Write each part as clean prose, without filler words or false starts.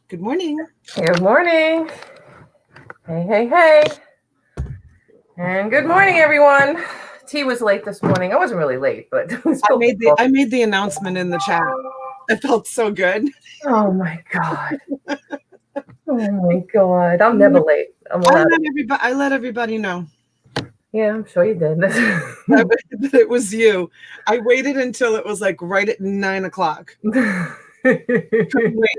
Good morning. Good morning. Hey. And good morning, everyone. T was late this morning. I wasn't really late, but I made the announcement in the chat. I felt so good. Oh my God. I'm never late. I let everybody know. Yeah, I'm sure you did. that it was you. I waited until it was like right at 9 o'clock. Wait,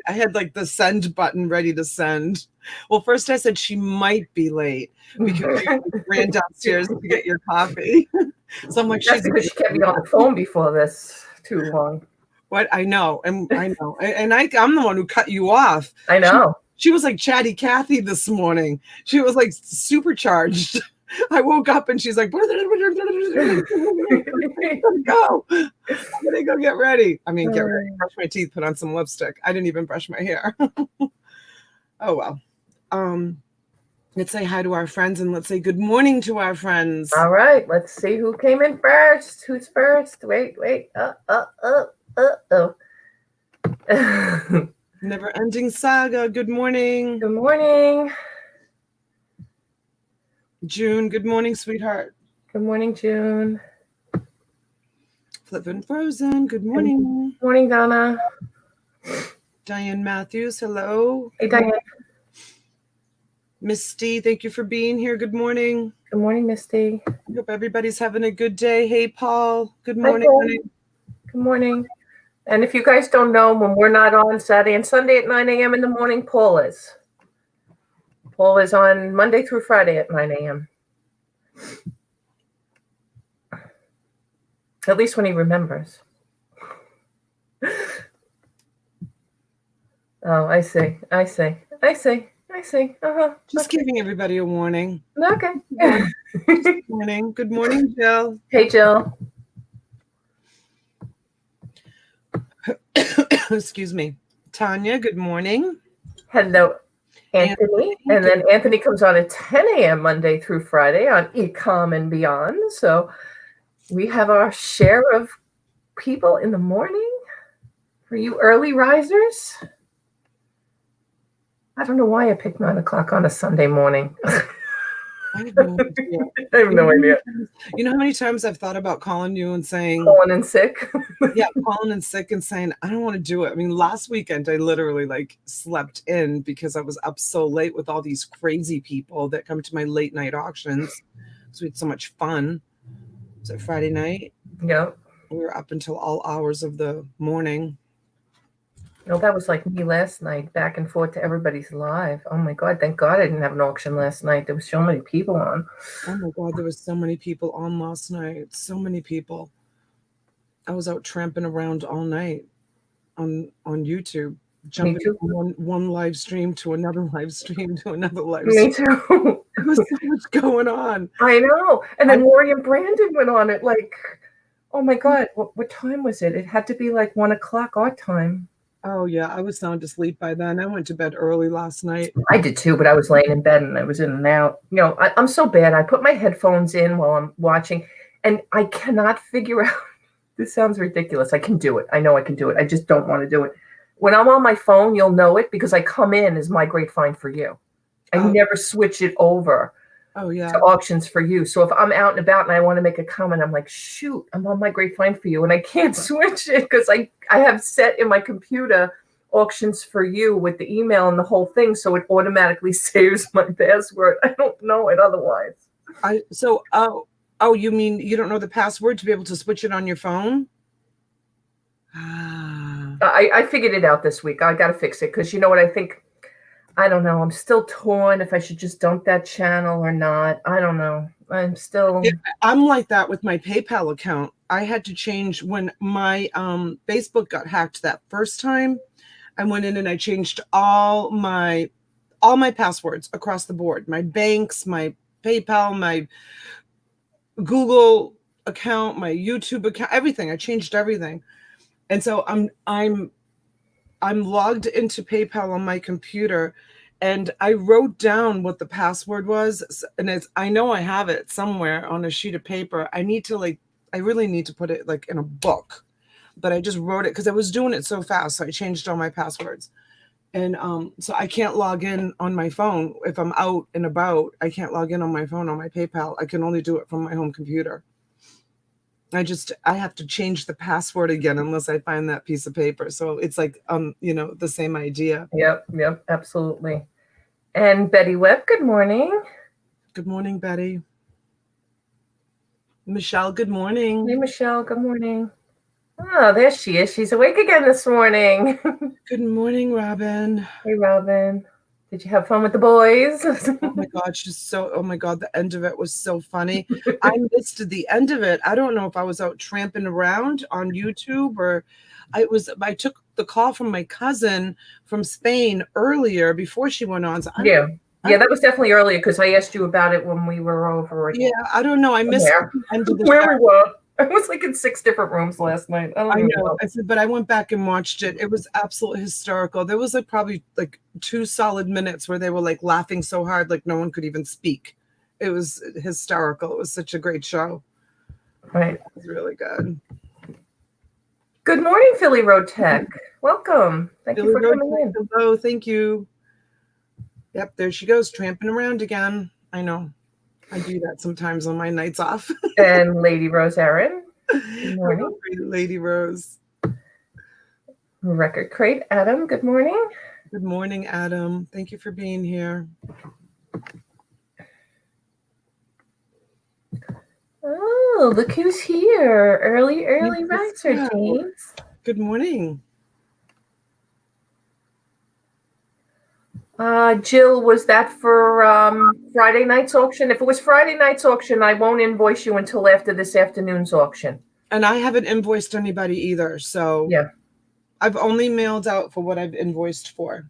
I had like the send button ready to send. Well, first I said she might be late because you ran downstairs to get your coffee. So I'm like, that's because she kept me on the phone before this too long. What? I know, and I'm the one who cut you off. I know. She was like Chatty Cathy this morning. She was like supercharged. I woke up and she's like, go. I'm gonna go get ready. I mean, get ready, brush my teeth, put on some lipstick. I didn't even brush my hair. Oh well. Let's say hi to our friends and let's say good morning to our friends. All right, let's see who came in first. Who's first? Wait. Never ending saga. Good morning. Good morning. June, good morning, sweetheart. Good morning, June. Flippin' Frozen, good morning. Good morning, Donna. Diane Matthews, hello. Hey, Diane. Misty, thank you for being here. Good morning. Good morning, Misty. I hope everybody's having a good day. Hey, Paul. Good morning. Hi, Paul. Good morning. And if you guys don't know, when we're not on Saturday and Sunday at 9 a.m. in the morning, Paul is. Paul is on Monday through Friday at 9 a.m. At least when he remembers. Oh, I see. Just giving everybody a warning. Okay. Good morning. Good morning, Jill. Hey, Jill. Excuse me. Tanya, good morning. Hello, Anthony. And then Anthony comes on at 10 a.m. Monday through Friday on Ecom and Beyond. So we have our share of people in the morning for you early risers. I don't know why I picked 9 o'clock on a Sunday morning. I have no idea. You know how many times I've thought about calling you and saying... Calling in sick? Yeah, calling in sick and saying, I don't want to do it. I mean, last weekend, I literally slept in because I was up so late with all these crazy people that come to my late night auctions. So we had so much fun. Was it Friday night? Yeah. We were up until all hours of the morning. No, that was like me last night, back and forth to everybody's live. Oh my God, thank God I didn't have an auction last night. There were so many people on. Oh my God, there was so many people on last night. So many people. I was out tramping around all night on YouTube, jumping from one live stream to another live stream to another live stream. Me too. There was so much going on. I know. And then Lori and Brandon went on it oh my God, what time was it? It had to be like 1 o'clock our time. Oh, yeah. I was sound asleep by then. I went to bed early last night. I did too, but I was laying in bed and I was in and out. You know, I'm so bad. I put my headphones in while I'm watching and I cannot figure out. This sounds ridiculous. I can do it. I know I can do it. I just don't want to do it. When I'm on my phone, you'll know it because I come in as My Great Find for You. I never switch it over to auctions for you. So if I'm out and about and I want to make a comment, I'm like, shoot, I'm on My Great Find for You. And I can't switch it because I have set in my computer auctions for you with the email and the whole thing. So it automatically saves my password. I don't know it otherwise. Oh, you mean you don't know the password to be able to switch it on your phone? I figured it out this week. I got to fix it because you know what I think? I don't know. I'm still torn if I should just dump that channel or not. I don't know. I'm still... I'm like that with my PayPal account. I had to change when my Facebook got hacked that first time. I went in and I changed all my passwords across the board. My banks, my PayPal, my Google account, my YouTube account, everything. I changed everything. And so I'm logged into PayPal on my computer and I wrote down what the password was. And I know I have it somewhere on a sheet of paper. I really need to put it in a book but I just wrote it because I was doing it so fast. So I changed all my passwords. And so I can't log in on my phone. If I'm out and about, I can't log in on my phone on my PayPal. I can only do it from my home computer. I have to change the password again unless I find that piece of paper. So it's like, the same idea. Yep, absolutely. And Betty Webb, good morning. Good morning, Betty. Michelle, good morning. Hey, Michelle, good morning. Oh, there she is. She's awake again this morning. Good morning, Robin. Hey, Robin. Did you have fun with the boys? Oh my God, oh my God, the end of it was so funny. I missed the end of it. I don't know if I was out tramping around on YouTube or I took the call from my cousin from Spain earlier before she went on. So yeah, that was definitely earlier because I asked you about it when we were over. Yeah, I don't know. I missed the end of the where we were. I was like in 6 different rooms last night. I know. But I went back and watched it. It was absolutely hysterical. There was probably 2 solid minutes where they were laughing so hard like no one could even speak. It was hysterical. It was such a great show. Right. It was really good. Good morning, Philly Road Tech. Welcome. Thank you for coming in. Hello, thank you. Yep, there she goes, tramping around again. I know. I do that sometimes on my nights off. And Lady Rose Aaron. Good morning. Lady Rose. Record Crate Adam. Good morning. Good morning, Adam. Thank you for being here. Oh, look who's here. Early riser, James. Good morning. Jill, was that for Friday night's auction? If it was Friday night's auction, I won't invoice you until after this afternoon's auction. And I haven't invoiced anybody either. So yeah, I've only mailed out for what I've invoiced for.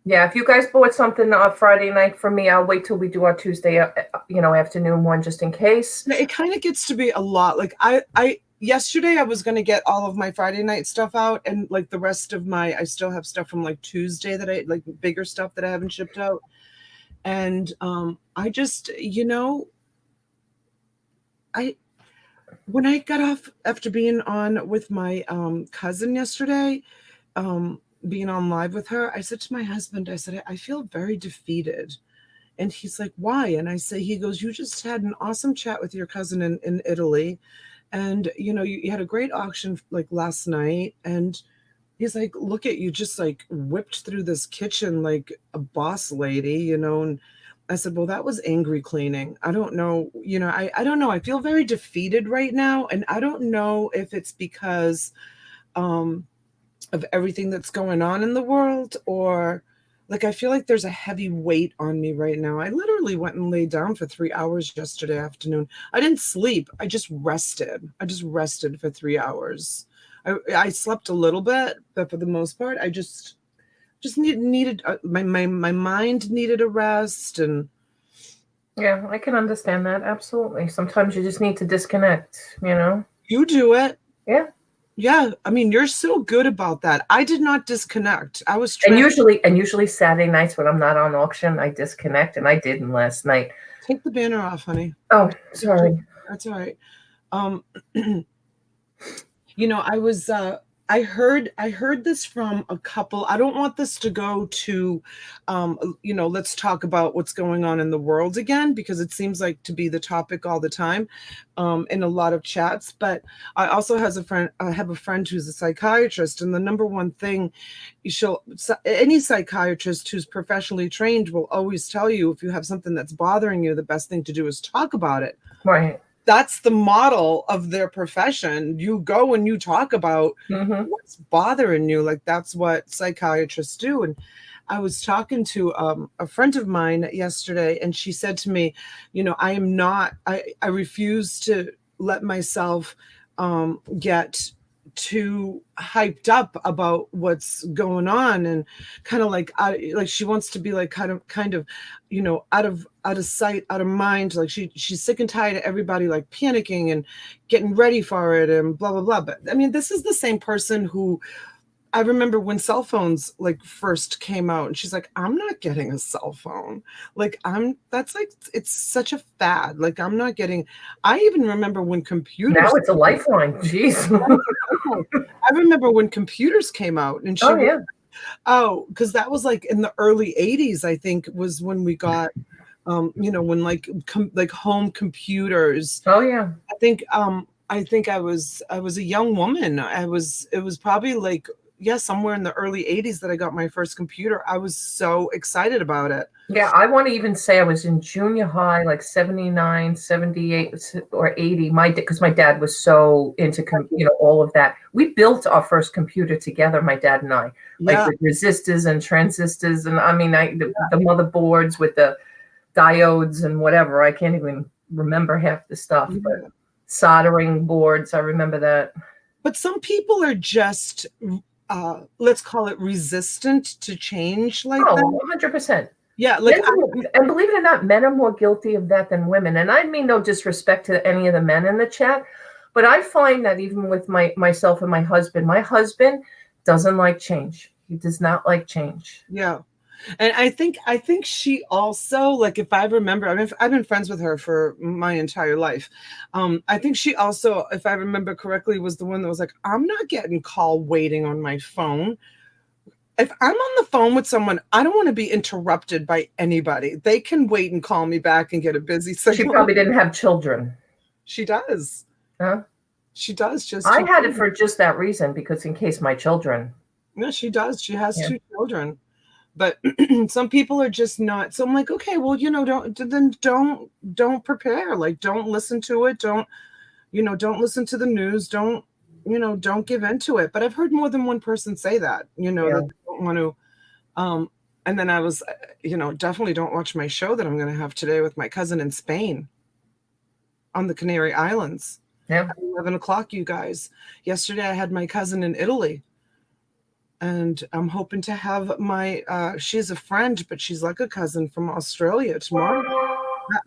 Yeah, if you guys bought something Friday night from me, I'll wait till we do our Tuesday, afternoon one just in case. It kind of gets to be a lot. Yesterday I was going to get all of my Friday night stuff out and the rest of I still have stuff from Tuesday that bigger stuff that I haven't shipped out. And I just, when I got off after being on with my cousin yesterday, being on live with her, I said to my husband, I said, I feel very defeated. And he's like, why? And I say, he goes, you just had an awesome chat with your cousin in Italy. And, you had a great auction last night. And he's like, look at you just whipped through this kitchen like a boss lady, And I said, well, that was angry cleaning. I don't know. I don't know. I feel very defeated right now. And I don't know if it's because of everything that's going on in the world or I feel like there's a heavy weight on me right now. I literally went and laid down for 3 hours yesterday afternoon. I didn't sleep. I just rested. For 3 hours. I slept a little bit, but for the most part, I just needed my mind needed a rest. And yeah, I can understand that. Absolutely. Sometimes you just need to disconnect, You do it. Yeah. Yeah, I mean, you're so good about that. I did not disconnect. I was and usually Saturday nights when I'm not on auction, I disconnect, and I didn't last night. Take the banner off, honey. Oh, sorry. That's all right. I heard this from a couple. I don't want this to go to, let's talk about what's going on in the world again, because it seems like to be the topic all the time in a lot of chats. But I also have a friend who's a psychiatrist, and the number one thing any psychiatrist who's professionally trained will always tell you, if you have something that's bothering you, the best thing to do is talk about it. Right. That's the model of their profession. You go and you talk about what's bothering you. That's what psychiatrists do. And I was talking to a friend of mine yesterday, and she said to me, I refuse to let myself get too hyped up about what's going on, and kind of she wants to be kind of out of sight, out of mind. She's sick and tired of everybody panicking and getting ready for it and blah blah blah. But I mean, this is the same person who I remember when cell phones first came out, and she's like, I'm not getting a cell phone. It's such a fad. I'm not getting. I even remember when computers. Now it's a lifeline. Jeez. know. I remember when computers came out, and Oh yeah. because that was like in the early 80s, I think, was when we got, when like home computers. Oh yeah. I think I was a young woman. It was probably like, yeah, somewhere in the early 80s that I got my first computer. I was so excited about it. Yeah, I want to even say I was in junior high, like 79, 78, or 80. Because my dad was so into, all of that. We built our first computer together, my dad and I, like Yeah. with resistors and transistors. And I mean, the motherboards with the diodes and whatever. I can't even remember half the stuff, but soldering boards, I remember that. But some people are just, let's call it resistant to change like that. 100%. Yeah, and believe it or not, men are more guilty of that than women. And I mean no disrespect to any of the men in the chat, but I find that even with myself and my husband doesn't like change. He does not like change. Yeah. And I think she also, like, if I remember, I've been friends with her for my entire life. I think she also, if I remember correctly, was the one that was like, I'm not getting call waiting on my phone. If I'm on the phone with someone, I don't want to be interrupted by anybody. They can wait and call me back and get a busy signal. She probably didn't have children. She does. Huh? She does. I had it for just that reason, because in case my children. No, she does. She has 2 children. But some people are just not. So I'm like, okay, well, don't prepare. Like, don't listen to it. Don't listen to the news. Don't give into it. But I've heard more than one person say that, that they don't want to. And then I was, definitely don't watch my show that I'm going to have today with my cousin in Spain on the Canary Islands. Yeah. At 11 o'clock, you guys. Yesterday, I had my cousin in Italy. And I'm hoping to have she's a friend, but she's like a cousin from Australia tomorrow.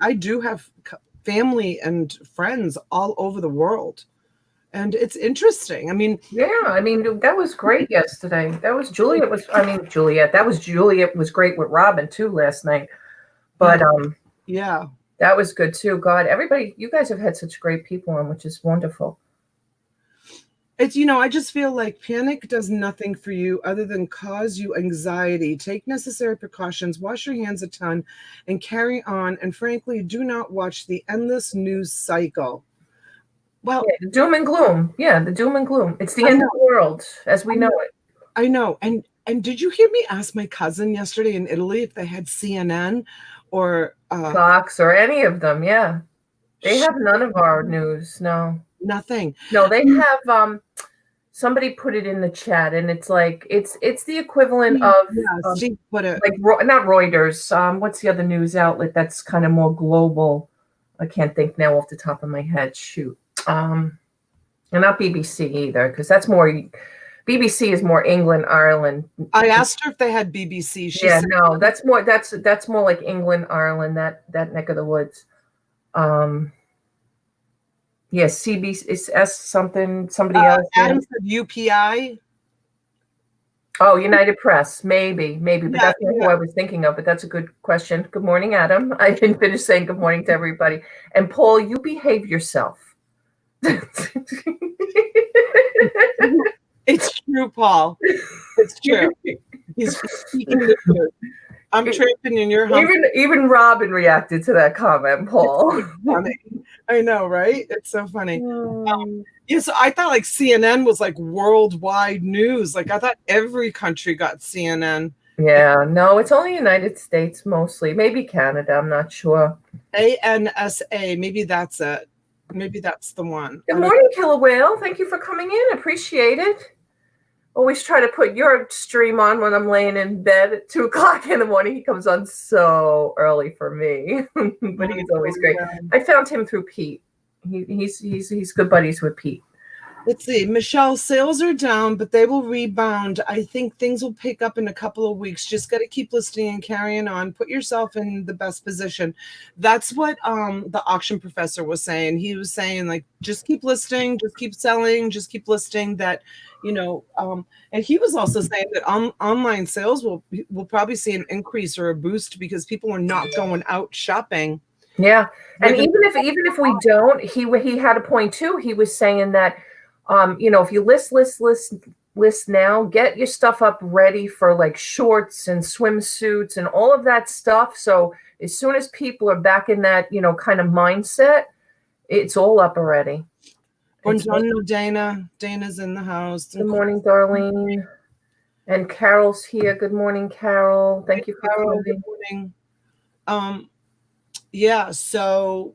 I do have family and friends all over the world. And it's interesting. I mean, that was great yesterday. That was Juliet was great with Robin too last night. But yeah, that was good too. God, everybody, you guys have had such great people on, which is wonderful. It's, I just feel like panic does nothing for you other than cause you anxiety. Take necessary precautions, wash your hands a ton, and carry on. And frankly, do not watch the endless news cycle. Well, the doom and gloom. Yeah, the doom and gloom. It's the end of the world as we know it. I know. And did you hear me ask my cousin yesterday in Italy if they had CNN or Fox or any of them? Yeah, they have none of our news. No. Nothing. No, they have somebody put it in the chat, and it's like it's the equivalent of like not Reuters. What's the other news outlet that's kind of more global? I can't think now off the top of my head. Shoot. And not BBC either, because that's more. BBC is more England, Ireland. I asked her if they had BBC. She said, no, that's more. That's more like England, Ireland, that neck of the woods. Yes, CBS something. Somebody else. Adam said UPI. Oh, United Press, maybe, but that's not who I was thinking of. But that's a good question. Good morning, Adam. I didn't finish saying good morning to everybody. And Paul, you behave yourself. It's true, Paul. It's true. He's speaking the truth. I'm tramping in your house. Even Robin reacted to that comment, Paul. Funny. I know, right? It's so funny. So I thought like CNN was like worldwide news. Like I thought every country got CNN. Yeah, no, it's only United States mostly. Maybe Canada. I'm not sure. ANSA. Maybe that's it. Maybe that's the one. Good morning, Killer Whale. Thank you for coming in. Appreciate it. Always try to put your stream on when I'm laying in bed at 2 o'clock in the morning. He comes on so early for me, but he's always great. I found him through Pete. He's good buddies with Pete. Let's see. Michelle, sales are down, but they will rebound. I think things will pick up in a couple of weeks. Just got to keep listing and carrying on. Put yourself in the best position. That's what the auction professor was saying. He was saying, like, just keep listing, just keep selling, just keep listing that, and he was also saying that online sales will probably see an increase or a boost because people are not going out shopping. Yeah. And even if we don't, he had a point too. He was saying that If you list now, get your stuff up ready for like shorts and swimsuits and all of that stuff. So as soon as people are back in that, kind of mindset, it's all up already. Buongiorno, Dana. Dana's in the house. Good morning, Darlene. And Carol's here. Good morning, Carol. Thank you for coming. Good morning. Yeah, so.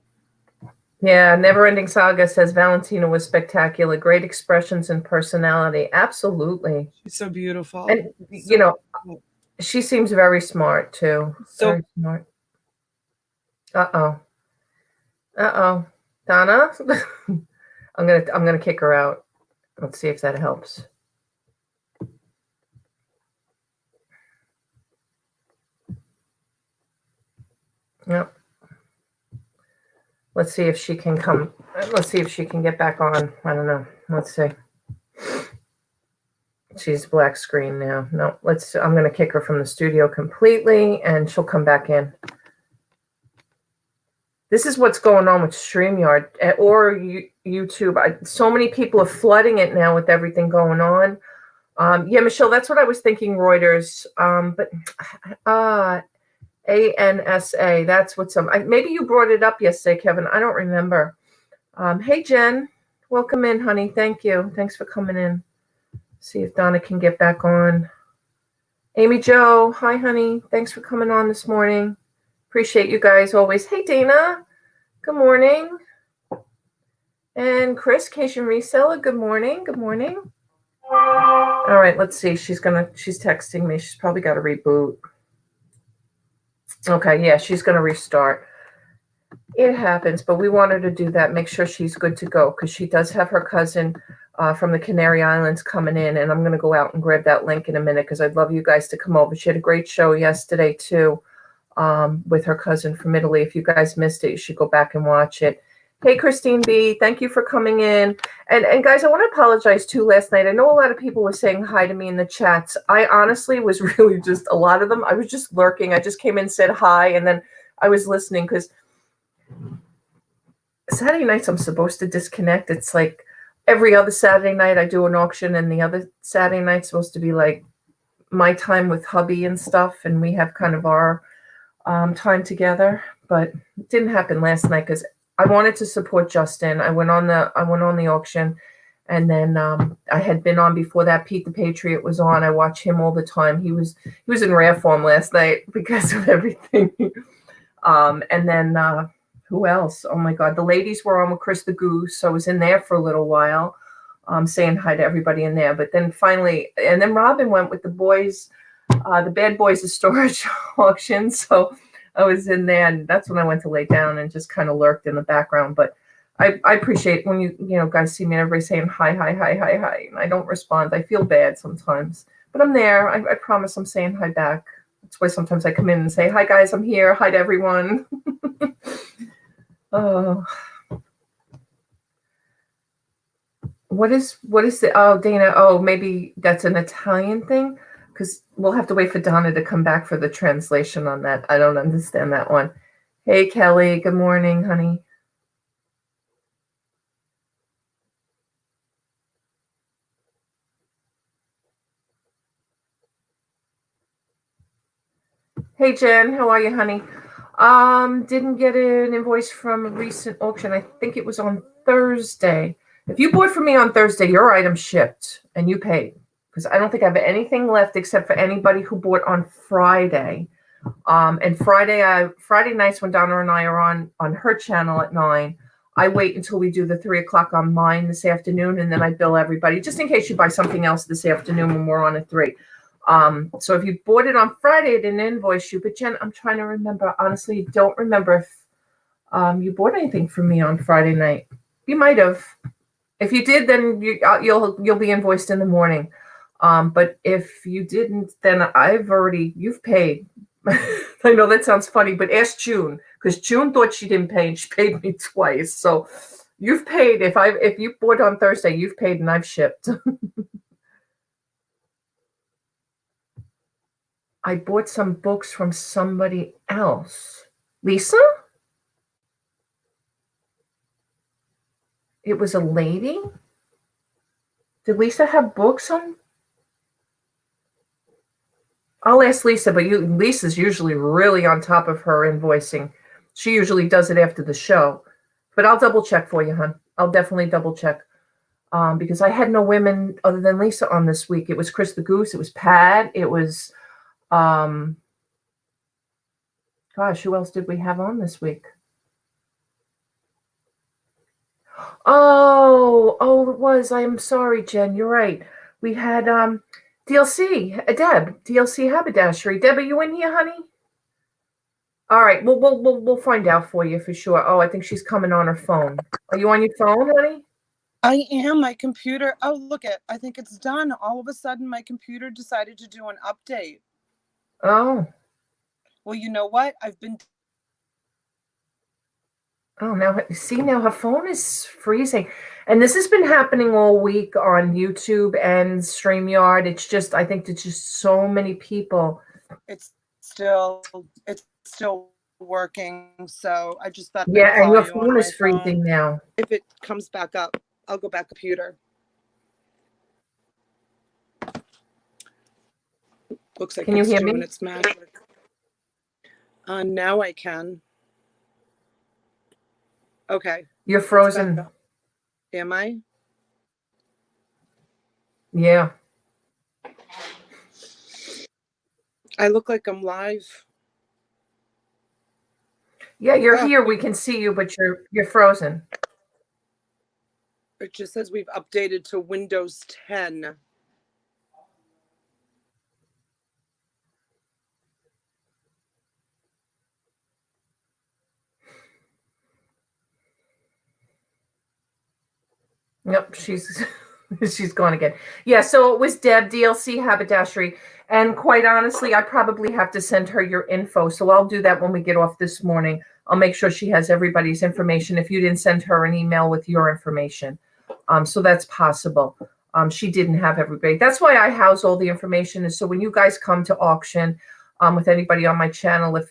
Yeah, Never Ending Saga says Valentina was spectacular. Great expressions and personality. Absolutely. She's so beautiful. And, she seems very smart, too. Very smart. Uh-oh. Donna? I'm gonna kick her out. Let's see if that helps. Yep. Let's see if she can come. Let's see if she can get back on. I don't know. Let's see. She's black screen now. No, I'm going to kick her from the studio completely, and she'll come back in. This is what's going on with StreamYard or YouTube. So many people are flooding it now with everything going on. Yeah, Michelle, that's what I was thinking, Reuters. But ANSA, that's what's maybe you brought it up yesterday, Kevin. I don't remember. Hey, Jen, welcome in, honey. Thank you. Thanks for coming in. See if Donna can get back on. Amy Jo, hi, honey. Thanks for coming on this morning. Appreciate you guys always. Hey, Dana. Good morning. And Chris, Cation Reseller, good morning. Good morning. All right, let's see. She's texting me. She's probably got to reboot. Okay, yeah, she's going to restart. It happens, but we want her to do that. Make sure she's good to go because she does have her cousin from the Canary Islands coming in, and I'm going to go out and grab that link in a minute because I'd love you guys to come over. She had a great show yesterday, too, with her cousin from Italy. If you guys missed it, you should go back and watch it. Hey, Christine B., thank you for coming in. And guys, I want to apologize, too, last night. I know a lot of people were saying hi to me in the chats. I honestly was really just, a lot of them, I was just lurking. I just came in, said hi, and then I was listening because Saturday nights I'm supposed to disconnect. It's like every other Saturday night I do an auction, and the other Saturday night's supposed to be like my time with hubby and stuff, and we have kind of our time together. But it didn't happen last night because I wanted to support Justin. I went on the auction, and then I had been on before that. Pete the Patriot was on. I watch him all the time. He was in rare form last night because of everything. And then who else? Oh my God, the ladies were on with Chris the Goose. So I was in there for a little while, saying hi to everybody in there. But then finally, and then Robin went with the boys, the Bad Boys of Storage auction. So I was in there, and that's when I went to lay down and just kind of lurked in the background. But I appreciate when you guys see me and everybody saying hi, and I don't respond. I feel bad sometimes, but I'm there. I promise I'm saying hi back. That's why sometimes I come in and say, hi guys, I'm here. Hi to everyone. Oh, what is the, oh, Dana, oh, maybe that's an Italian thing. Because we'll have to wait for Donna to come back for the translation on that. I don't understand that one. Hey, Kelly. Good morning, honey. Hey, Jen. How are you, honey? Didn't get an invoice from a recent auction. I think it was on Thursday. If you bought from me on Thursday, your item shipped and you paid. Because I don't think I have anything left except for anybody who bought on Friday. And Friday nights when Donna and I are on her channel at 9, I wait until we do the 3 o'clock on mine this afternoon, and then I bill everybody just in case you buy something else this afternoon when we're on at 3. So if you bought it on Friday, I didn't invoice you. But Jen, I'm trying to remember. Honestly, don't remember if you bought anything from me on Friday night. You might have. If you did, then you'll be invoiced in the morning. But if you didn't, then you've paid. I know that sounds funny, but ask June, because June thought she didn't pay and she paid me twice. So you've paid. If you bought on Thursday, you've paid and I've shipped. I bought some books from somebody else. Lisa? It was a lady? Did Lisa have books on? I'll ask Lisa, but Lisa's usually really on top of her invoicing. She usually does it after the show. But I'll double check for you, hon. I'll definitely double check. Because I had no women other than Lisa on this week. It was Chris the Goose. It was Pat. It was, gosh, who else did we have on this week? Oh, it was. I am sorry, Jen. You're right. We had DLC, Deb, DLC Haberdashery. Deb, are you in here, honey? All right, we'll find out for you for sure. Oh, I think she's coming on her phone. Are you on your phone, honey? I am. My computer. Oh, look it. I think it's done. All of a sudden, my computer decided to do an update. Oh. Well, you know what? I've been. Oh, now her phone is freezing. And this has been happening all week on YouTube and StreamYard. It's just, I think there's just so many people. It's still working. So I just thought. Yeah, and your phone is freezing now. If it comes back up, I'll go back computer. Looks like can you it's hear doing me? its magic. Now I can. Okay. You're frozen. Am I? Yeah. I look like I'm live. Yeah, you're here. We can see you, but you're frozen. It just says we've updated to Windows 10. Yep, she's gone again. Yeah, so it was Deb, DLC Haberdashery. And quite honestly, I probably have to send her your info. So I'll do that when we get off this morning. I'll make sure she has everybody's information if you didn't send her an email with your information. So that's possible. She didn't have everybody. That's why I house all the information. Is so when you guys come to auction with anybody on my channel, if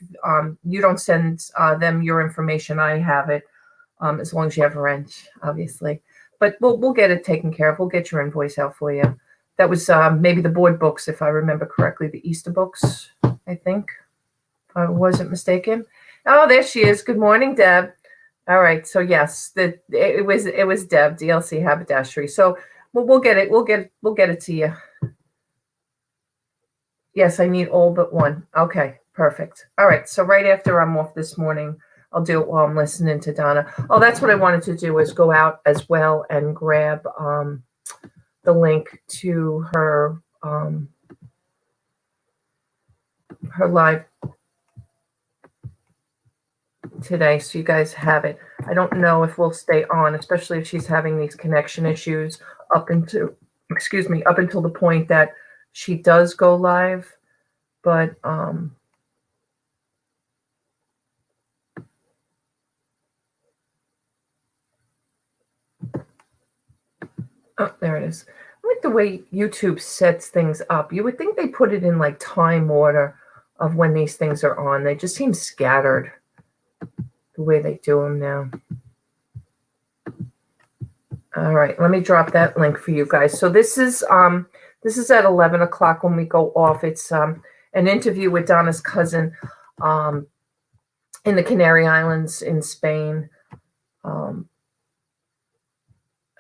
you don't send them your information, I have it as long as you have a wrench, obviously. But we'll get it taken care of. We'll get your invoice out for you. That was maybe the board books, if I remember correctly, the Easter books, I think, if I wasn't mistaken. Oh, there she is. Good morning, Deb. All right. So yes, it was Deb, DLC Haberdashery. So we'll get it. We'll get it to you. Yes, I need all but one. Okay, perfect. All right. So right after I'm off this morning, I'll do it while I'm listening to Donna. Oh, that's what I wanted to do, is go out as well and grab the link to her live today, so you guys have it. I don't know if we'll stay on, especially if she's having these connection issues up until the point that she does go live. But oh, there it is. I like the way YouTube sets things up. You would think they put it in like time order of when these things are on. They just seem scattered the way they do them now. All right, let me drop that link for you guys. So this is at 11 o'clock when we go off. It's an interview with Donna's cousin in the Canary Islands in Spain.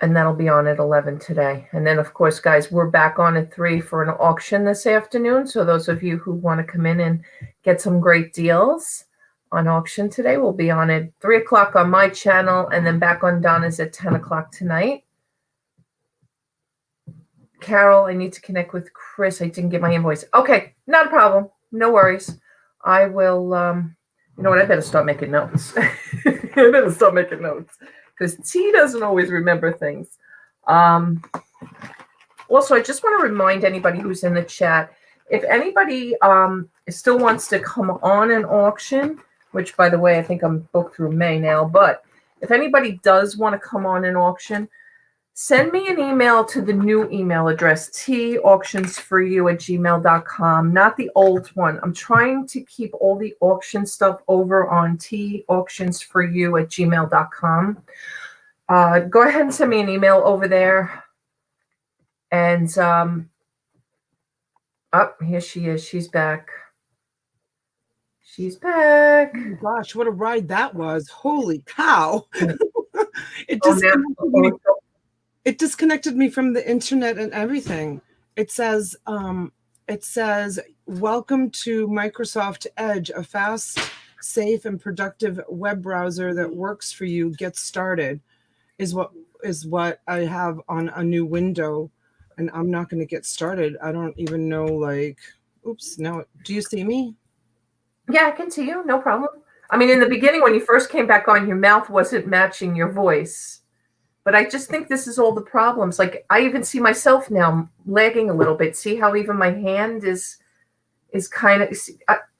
And that'll be on at 11 today. And then, of course, guys, we're back on at 3 for an auction this afternoon. So those of you who want to come in and get some great deals on auction today, we'll be on at 3 o'clock on my channel, and then back on Donna's at 10 o'clock tonight. Carol, I need to connect with Chris. I didn't get my invoice. Okay, not a problem. No worries. I will, you know what? I better start making notes. Because T doesn't always remember things. Also, I just want to remind anybody who's in the chat, if anybody still wants to come on an auction, which, by the way, I think I'm booked through May now, but if anybody does want to come on an auction, send me an email to the new email address, tauctionsforyou@gmail.com, not the old one. I'm trying to keep all the auction stuff over on tauctionsforyou@gmail.com. Go ahead and send me an email over there. And here she is. She's back. She's back. Oh my gosh, what a ride that was. Holy cow. It disconnected me from the internet and everything. It says, welcome to Microsoft Edge, a fast, safe, and productive web browser that works for you. Get started is what I have on a new window, and I'm not going to get started. I don't even know, like, oops, no. Do you see me? Yeah, I can see you. No problem. I mean, in the beginning, when you first came back on, your mouth wasn't matching your voice. But I just think this is all the problems. Like, I even see myself now lagging a little bit. See how even my hand is kind of.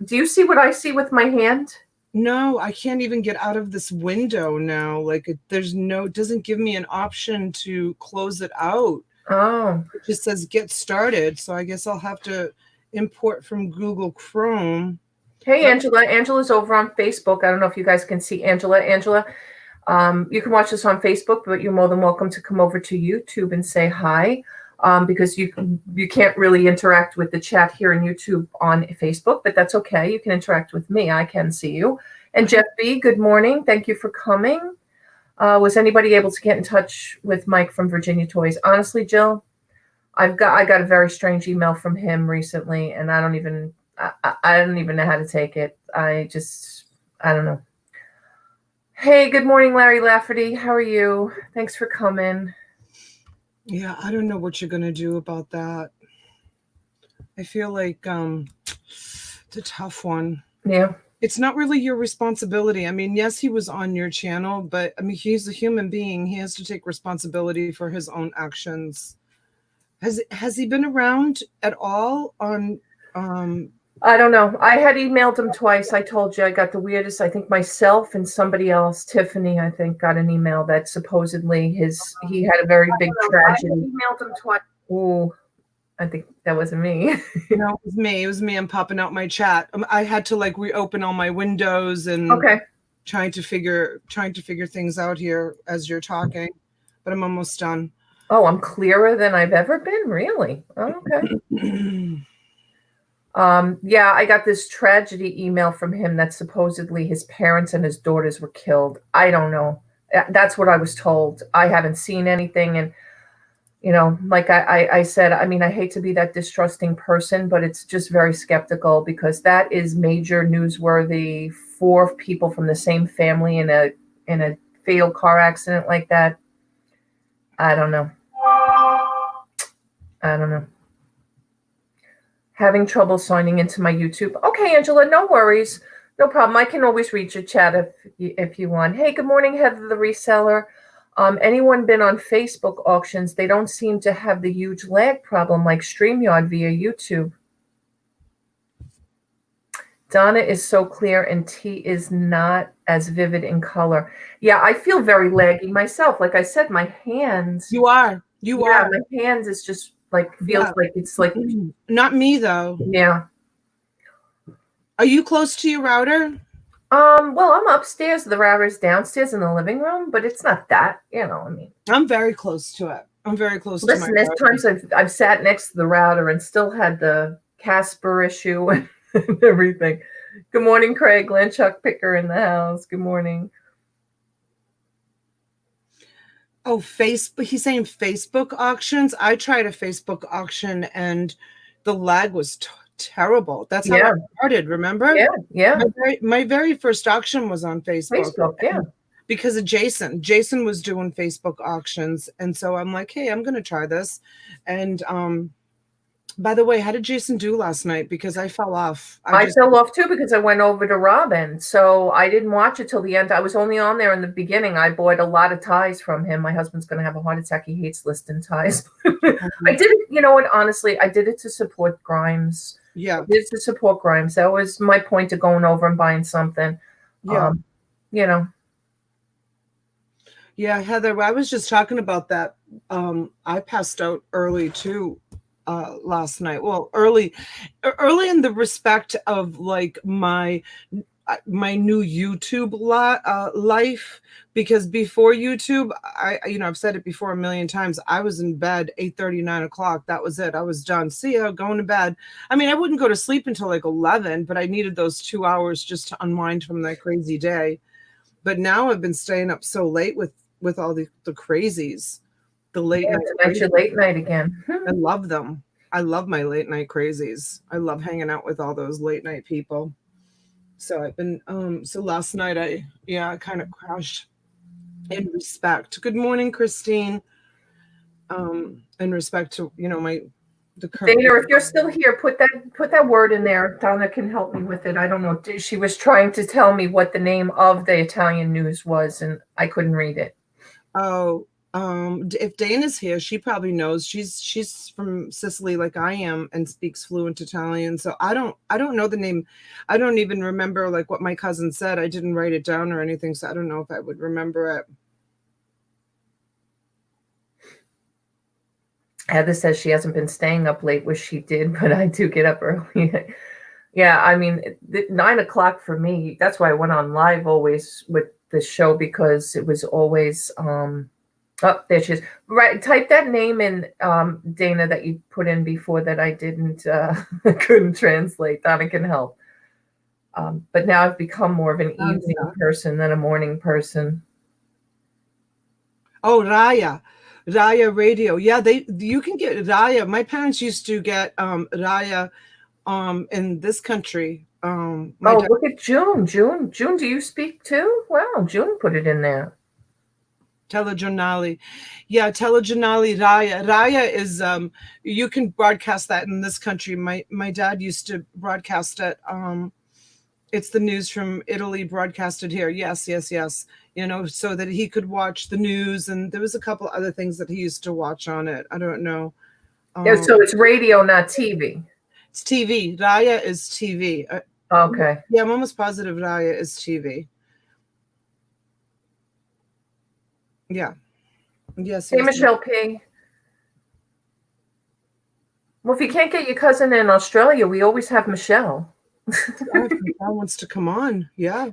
Do you see what I see with my hand? No, I can't even get out of this window now. Like, it doesn't give me an option to close it out. Oh. It just says get started. So I guess I'll have to import from Google Chrome. Hey, Angela. Angela's over on Facebook. I don't know if you guys can see Angela. Angela, you can watch this on Facebook, but you're more than welcome to come over to YouTube and say hi, because you can't really interact with the chat here in YouTube on Facebook, but that's okay. You can interact with me. I can see you. And Jeff B., good morning. Thank you for coming. Was anybody able to get in touch with Mike from Virginia Toys? Honestly, Jill, I got a very strange email from him recently, and I don't even know how to take it. I don't know. Hey, good morning, Larry Lafferty. How are you? Thanks for coming. Yeah, I don't know what you're going to do about that. I feel like it's a tough one. Yeah. It's not really your responsibility. I mean, yes, he was on your channel, but I mean, he's a human being. He has to take responsibility for his own actions. Has he been around at all on I don't know. I had emailed him twice. I told you I got the weirdest. I think myself and somebody else, Tiffany, I think, got an email that supposedly he had a very big tragedy. I emailed him twice. Ooh, I think that wasn't me. No, it was me. It was me. I'm popping out my chat. I had to like reopen all my windows and trying to figure things out here as you're talking, but I'm almost done. Oh, I'm clearer than I've ever been. Really? Oh, okay. Yeah, I got this tragedy email from him that supposedly his parents and his daughters were killed. I don't know. That's what I was told. I haven't seen anything. And, you know, like I said, I mean, I hate to be that distrusting person, but it's just very skeptical because that is major newsworthy. 4 people from the same family in a fatal car accident like that. I don't know. Having trouble signing into my YouTube. Okay, Angela, no worries. No problem. I can always read your chat if you want. Hey, good morning, Heather the reseller. Anyone been on Facebook auctions? They don't seem to have the huge lag problem like StreamYard via YouTube. Donna is so clear and T is not as vivid in color. Yeah, I feel very laggy myself. Like I said, my hands. You are. My hands is just like feels like it's like not me though. Yeah. Are you close to your router? Well, I'm upstairs. The router's downstairs in the living room, but it's not that, you know. I mean, I'm very close to it. I'm very close to my router. Listen, there's times I've sat next to the router and still had the Casper issue and everything. Good morning, Craig. Chuck Picker in the house. Good morning. Oh, Facebook. He's saying Facebook auctions. I tried a Facebook auction and the lag was terrible. That's how I started, remember? Yeah. My very first auction was on Facebook. Yeah. Because of Jason. Jason was doing Facebook auctions. And so I'm like, hey, I'm going to try this. And by the way, how did Jason do last night? Because I fell off. I fell off too because I went over to Robin. So I didn't watch it till the end. I was only on there in the beginning. I bought a lot of ties from him. My husband's going to have a heart attack. He hates listing ties. I did it, you know what, honestly, I did it to support Grimes. Yeah. I did it to support Grimes. That was my point of going over and buying something. Yeah. You know. Yeah, Heather, I was just talking about that. I passed out early too. Last night. Well, early in the respect of like my my new YouTube life, because before YouTube, I've said it before a million times. I was in bed 8:30, 9 o'clock. That was it. I was done. See ya, going to bed. I mean, I wouldn't go to sleep until like 11, but I needed those 2 hours just to unwind from that crazy day. But now I've been staying up so late with all the crazies, the late night. Tonight's your late night again. I love them. I love my late night crazies. I love hanging out with all those late night people. So I've been so last night I kind of crashed in respect. Good morning, Christine. In respect to the current. Dana, if you're still here, put that word in there. Donna can help me with it. I don't know. She was trying to tell me what the name of the Italian news was, and I couldn't read it. Oh, if Dana's here, she probably knows. She's from Sicily like I am and speaks fluent Italian. So I don't know the name. I don't even remember like what my cousin said. I didn't write it down or anything, so I don't know if I would remember it. Heather says she hasn't been staying up late, which she did, but I do get up early. Yeah, I mean, 9 o'clock for me, that's why I went on live always with the show, because it was always, oh, there she is. Right, type that name in, Dana, that you put in before that I couldn't translate. Donna can help. But now I've become more of an evening person than a morning person. Oh, Raya radio. Yeah, you can get Raya. My parents used to get Raya in this country. Look at June. June, do you speak too? Wow, June put it in there. Telegiornali. Yeah, Telegiornali Raya. Raya is you can broadcast that in this country. My dad used to broadcast it. It's the news from Italy broadcasted here. Yes. So that he could watch the news, and there was a couple other things that he used to watch on it. I don't know. So it's radio, not TV. It's TV. Raya is TV. Okay. Yeah, I'm almost positive Raya is TV. Yeah. Yes. Hey, Michelle P. Well, if you can't get your cousin in Australia, we always have Michelle. Michelle wants to come on. Yeah.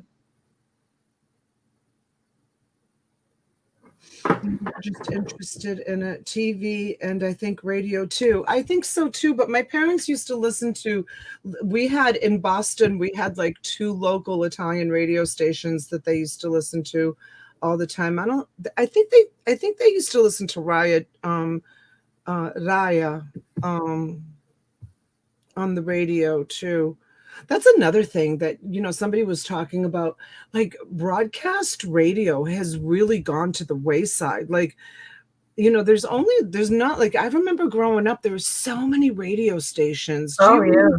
I'm just interested in it. TV and I think radio too. I think so too, but my parents used to listen to, in Boston, we had like 2 local Italian radio stations that they used to listen to all the time. I think they used to listen to Raya on the radio too. That's another thing that, somebody was talking about, like broadcast radio has really gone to the wayside. Like, there's not like, I remember growing up, there were so many radio stations. Oh yeah.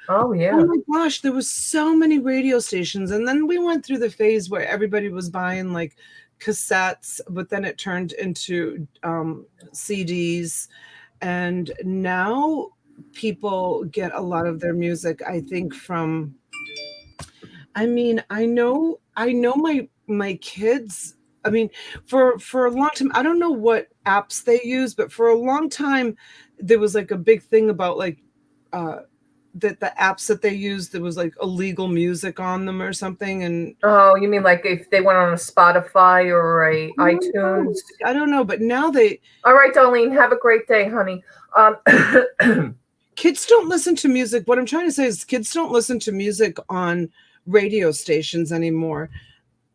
Oh my gosh, there was so many radio stations. And then we went through the phase where everybody was buying like cassettes, but then it turned into CDs. And now people get a lot of their music, I think, from, I know my kids, for a long time, I don't know what apps they use, but for a long time there was like a big thing about like that the apps that they used, there was like illegal music on them or something. And oh, you mean like if they went on a Spotify or a iTunes? I don't know, but now all right, Darlene, have a great day, honey. Kids don't listen to music. What I'm trying to say is kids don't listen to music on radio stations anymore.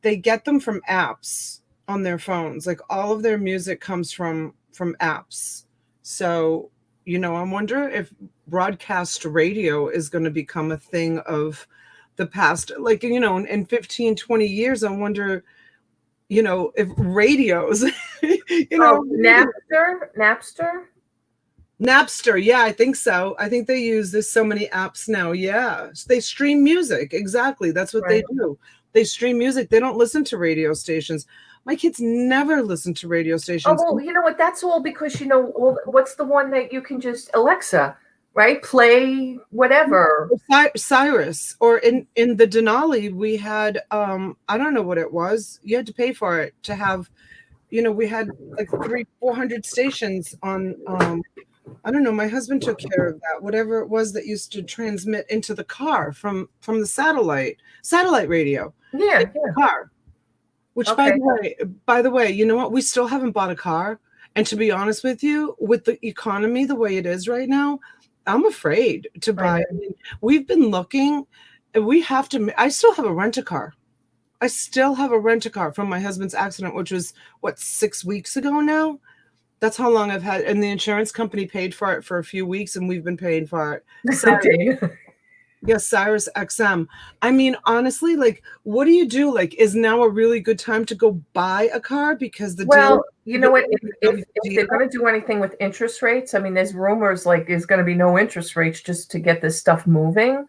They get them from apps on their phones. Like all of their music comes from apps. So, I wonder if broadcast radio is going to become a thing of the past. Like, in 15, 20 years, I wonder, if radios, Napster, yeah, I think so. I think there's so many apps now. Yeah, so they stream music. Exactly, that's what they do. They stream music. They don't listen to radio stations. My kids never listen to radio stations. Oh, well, you know what? That's all because what's the one that you can just Alexa, right? Play whatever. Cyrus, or in the Denali, we had I don't know what it was. You had to pay for it to have. We had like 300-400 stations on I don't know. My husband took care of that. Whatever it was that used to transmit into the car from the satellite radio Yeah, in the yeah. car. Which, Okay. by the way, you know what? We still haven't bought a car. And to be honest with you, with the economy the way it is right now, I'm afraid to I buy. know. I mean, we've been looking, and we have to. I still have a rent-a-car. I still have a rent-a-car from my husband's accident, which was what, 6 weeks ago now. That's how long I've had, and the insurance company paid for it for a few weeks, and we've been paying for it. Did you? Yes, Cyrus XM. I mean, honestly, like, what do you do? Like, is now a really good time to go buy a car because the dealer Well, you know get what? really If good they're deal? going to do anything with interest rates, I mean, there's rumors like there's going to be no interest rates just to get this stuff moving.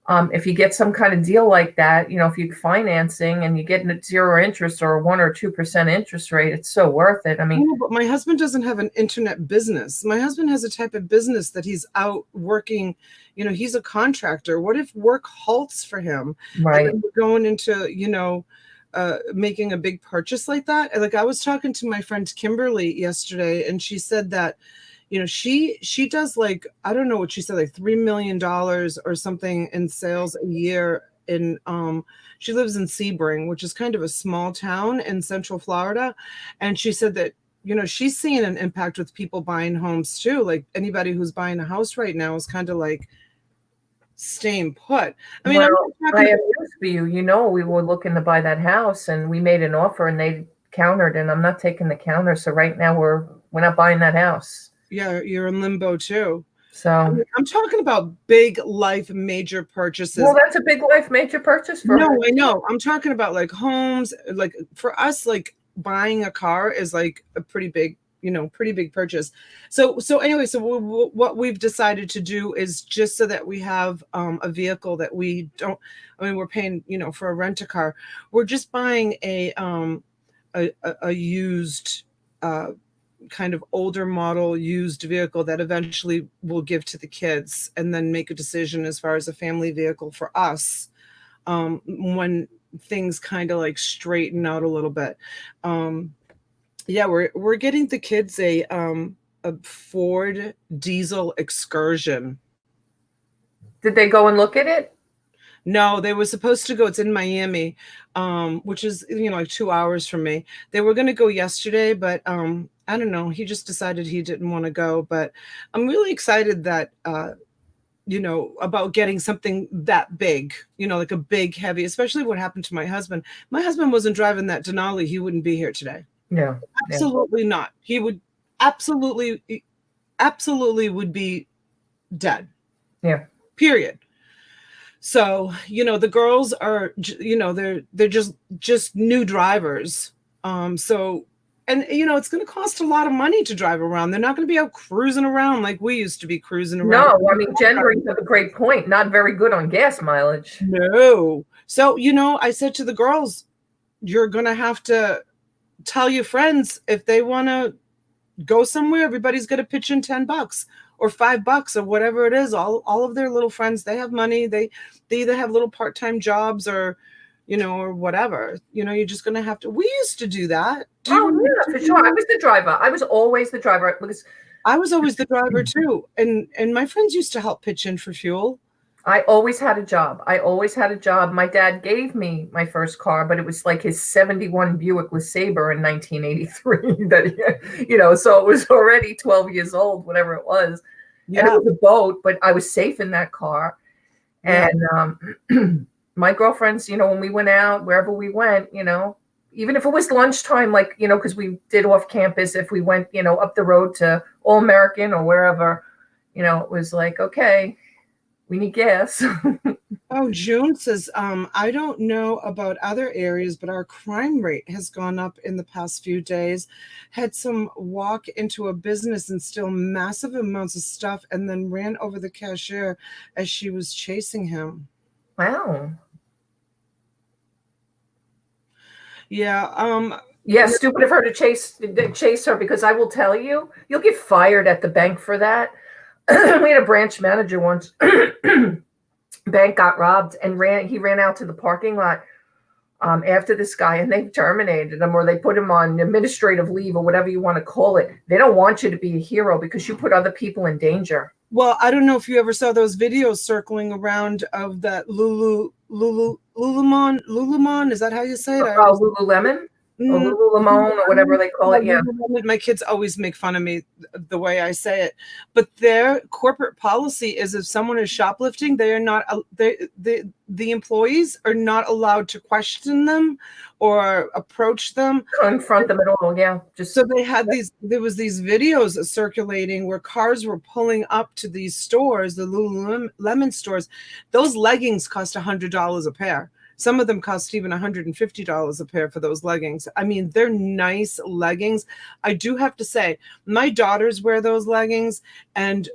If you get some kind of deal like that, if you're financing and you get zero interest or 1 or 2% interest rate, it's so worth it. I mean, No, but my husband doesn't have an internet business. My husband has a type of business that he's out working. He's a contractor. What if work halts for him? And right. then we're going into, making a big purchase like that. And like I was talking to my friend Kimberly yesterday, and she said that, she does, like, I don't know what she said, like $3 million or something in sales a year. She lives in Sebring, which is kind of a small town in Central Florida. And she said that, she's seeing an impact with people buying homes too. Like anybody who's buying a house right now is kind of like staying put. I mean, I'm Well, not I talking have about, news for you. We were looking to buy that house and we made an offer and they countered, and I'm not taking the counter. So right now we're not buying that house. yeah, you're in limbo too. I So, mean, I'm talking about big life major purchases. well, that's a big life major purchase for No, her. I know. I'm talking about like homes. Like for us, like buying a car is like a pretty big, pretty big purchase. So anyway, so what we've decided to do is just so that we have a vehicle that we don't. I mean, we're paying, for a rent a car. We're just buying a used. Kind of older model used vehicle that eventually we'll give to the kids and then make a decision as far as a family vehicle for us when things kind of like straighten out a little bit. Yeah, we're getting the kids a Ford diesel Excursion. Did they go and look at it? No, they were supposed to go. It's in Miami, which is, like 2 hours from me. They were going to go yesterday, but I don't know. He just decided he didn't want to go. But I'm really excited that about getting something that big, like a big, heavy, especially what happened to my husband. My husband wasn't driving that Denali, he wouldn't be here today. Yeah. Absolutely not. He would absolutely would be dead. Yeah. Period. So, the girls are, they're just new drivers. So, and it's going to cost a lot of money to drive around. They're not going to be out cruising around like we used to be cruising around. No, I mean, Jen brings up a great point. Not very good on gas mileage. No. So, I said to the girls, you're going to have to tell your friends if they want to go somewhere, everybody's going to pitch in $10 or $5 or whatever it is. All of their little friends, they have money. They either have little part-time jobs or, or whatever. You're just going to have to. We used to do that. Oh, yeah, for sure. I was the driver. I was always the driver because I was always the driver too, and my friends used to help pitch in for fuel. I always had a job. My dad gave me my first car, but it was like his 71 Buick LeSabre in 1983 that, so it was already 12 years old, whatever it was. Yeah. And it was a boat, but I was safe in that car. Yeah. And my girlfriends, when we went out, wherever we went, even if it was lunchtime, like, because we did off campus, if we went, up the road to All American or wherever, it was like, okay, we need gas. Oh, June says, I don't know about other areas, but our crime rate has gone up in the past few days. Had some walk into a business and steal massive amounts of stuff and then ran over the cashier as she was chasing him. Wow. Yeah. Yeah, stupid of her to chase her, because I will tell you, you'll get fired at the bank for that. We had a branch manager once. Bank got robbed and he ran out to the parking lot after this guy, and they terminated him, or they put him on administrative leave, or whatever you want to call it. They don't want you to be a hero because you put other people in danger. Well, I don't know if you ever saw those videos circling around of that Lululemon. Is that how you say it? Lululemon? Or Lululemon, or whatever they call it. Yeah. My kids always make fun of me the way I say it, but their corporate policy is if someone is shoplifting, they are not the employees are not allowed to question them or approach them, confront them at all. Yeah. So they had there was these videos circulating where cars were pulling up to these stores, the Lululemon stores. Those leggings cost $100 a pair. Some of them cost even $150 a pair for those leggings. I mean, they're nice leggings. I do have to say, my daughters wear those leggings, and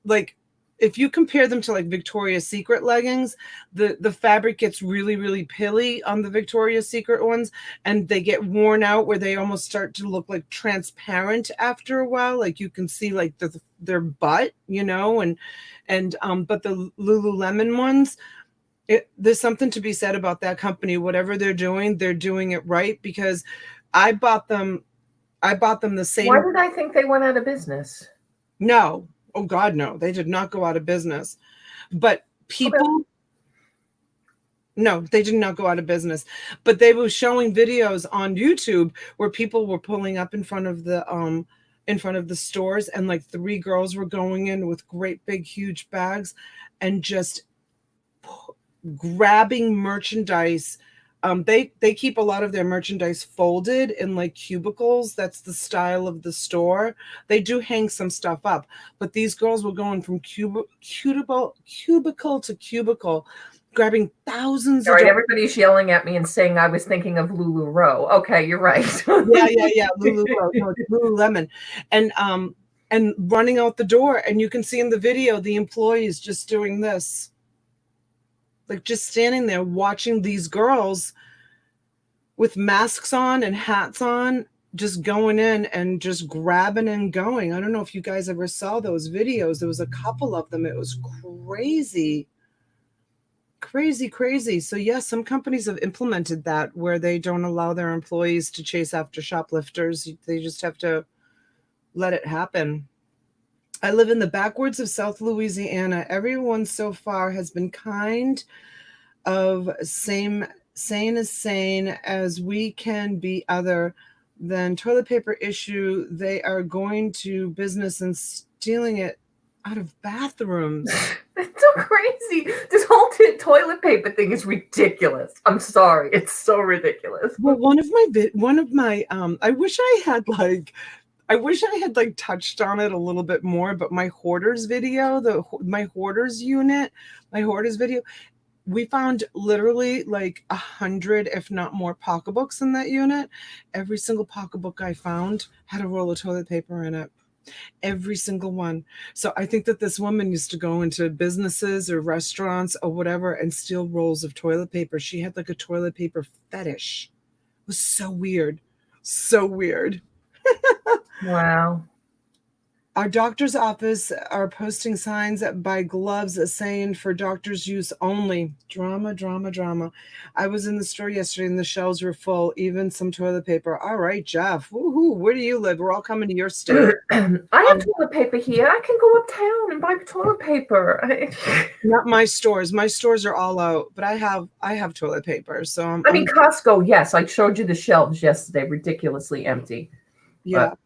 like, if you compare them to like Victoria's Secret leggings, the fabric gets really, really pilly on the Victoria's Secret ones, and they get worn out where they almost start to look like transparent after a while. Like you can see like their butt, you know, and but the Lululemon ones, there's something to be said about that company. Whatever they're doing it right, because I bought them the same. Why did I think they went out of business? No. Oh God, no. They did not go out of business. But people, no, they did not go out of business. But they were showing videos on YouTube where people were pulling up in front of the stores, and like 3 girls were going in with great big huge bags and just grabbing merchandise. They keep a lot of their merchandise folded in like cubicles. That's the style of the store. They do hang some stuff up, but these girls were going from cubicle to cubicle, grabbing thousands. All right, everybody's yelling at me and saying I was thinking of Lulu Row. Okay, you're right. yeah, Lulu Row, no, Lululemon, and running out the door, and you can see in the video the employees just doing this. Like just standing there watching these girls with masks on and hats on, just going in and just grabbing and going. I don't know if you guys ever saw those videos. There was a couple of them. It was crazy. So yes, some companies have implemented that where they don't allow their employees to chase after shoplifters. They just have to let it happen. I live in the backwoods of South Louisiana. Everyone so far has been kind of sane as we can be, other than toilet paper issue. They are going to business and stealing it out of bathrooms. That's so crazy. This whole toilet paper thing is ridiculous. I'm sorry. It's so ridiculous. Well, one of my I wish I had touched on it a little bit more, but my hoarders video, my hoarders video, we found literally like 100, if not more, pocketbooks in that unit. Every single pocketbook I found had a roll of toilet paper in it. Every single one. So I think that this woman used to go into businesses or restaurants or whatever and steal rolls of toilet paper. She had like a toilet paper fetish. It was so weird. So weird. Wow. Our doctor's office are posting signs by gloves saying for doctor's use only. Drama. I was in the store yesterday and the shelves were full, even some toilet paper. All right, Jeff. Woohoo. Where do you live? We're all coming to your state. I have toilet paper here. I can go uptown and buy toilet paper. Not my stores. My stores are all out, but I have toilet paper. So I mean, Costco, yes. I showed you the shelves yesterday, ridiculously empty. Yeah. But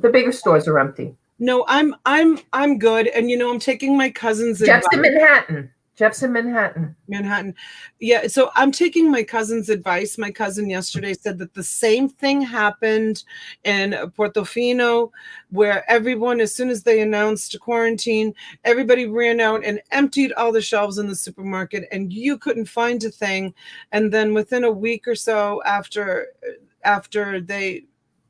the bigger stores are empty. No, I'm good. And I'm taking my cousin's advice. Jeff's in Manhattan. Yeah, so I'm taking my cousin's advice. My cousin yesterday said that the same thing happened in Portofino, where everyone, as soon as they announced quarantine, everybody ran out and emptied all the shelves in the supermarket, and you couldn't find a thing. And then within a week or so after they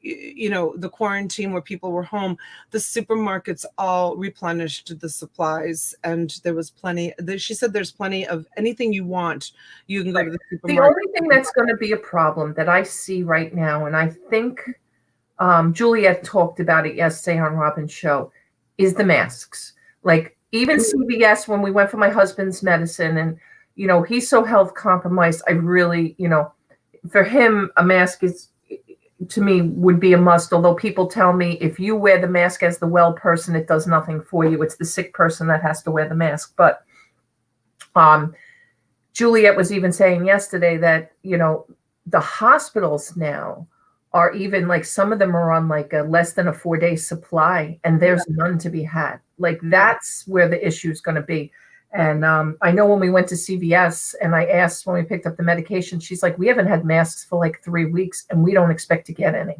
the quarantine where people were home, the supermarkets all replenished the supplies, and there was plenty. She said there's plenty of anything you want. You can go to the supermarket. The only thing that's going to be a problem that I see right now, and I think Juliet talked about it yesterday on Robin's show, is the masks. Like even CVS, when we went for my husband's medicine, and he's so health compromised. I really, for him, a mask is, to me, would be a must. Although people tell me if you wear the mask as the well person, it does nothing for you. It's the sick person that has to wear the mask. But Juliet was even saying yesterday that, the hospitals now are even like, some of them are on like a less than a 4-day supply, and there's none to be had. Like, that's where the issue is going to be. And I know when we went to CVS and I asked when we picked up the medication, she's like, we haven't had masks for like 3 weeks and we don't expect to get any.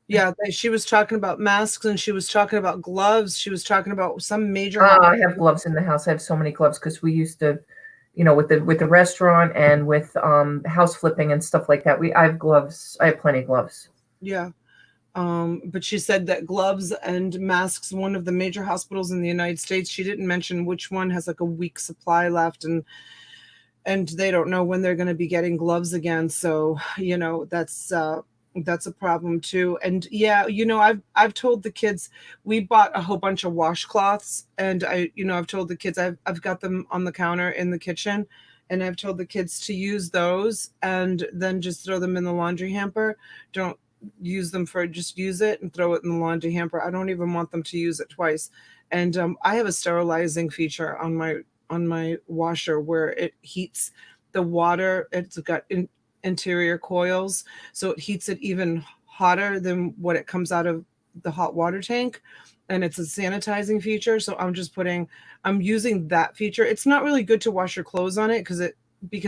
Yeah, she was talking about masks, and she was talking about gloves. She was talking about some major. I have gloves in the house. I have so many gloves because we used to, with the restaurant and with house flipping and stuff like that. I have gloves. I have plenty of gloves. Yeah. But she said that gloves and masks, one of the major hospitals in the United States, she didn't mention which one, has like a week supply left, and they don't know when they're going to be getting gloves again. So, that's a problem too. And yeah, I've told the kids, we bought a whole bunch of washcloths, and I've told the kids, I've got them on the counter in the kitchen, and I've told the kids to use those and then just throw them in the laundry hamper. Don't use them just use it and throw it in the laundry hamper. I don't even want them to use it twice. And I have a sterilizing feature on my washer where it heats the water. It's got interior coils, so it heats it even hotter than what it comes out of the hot water tank, and it's a sanitizing feature. So I'm using that feature. It's not really good to wash your clothes on it because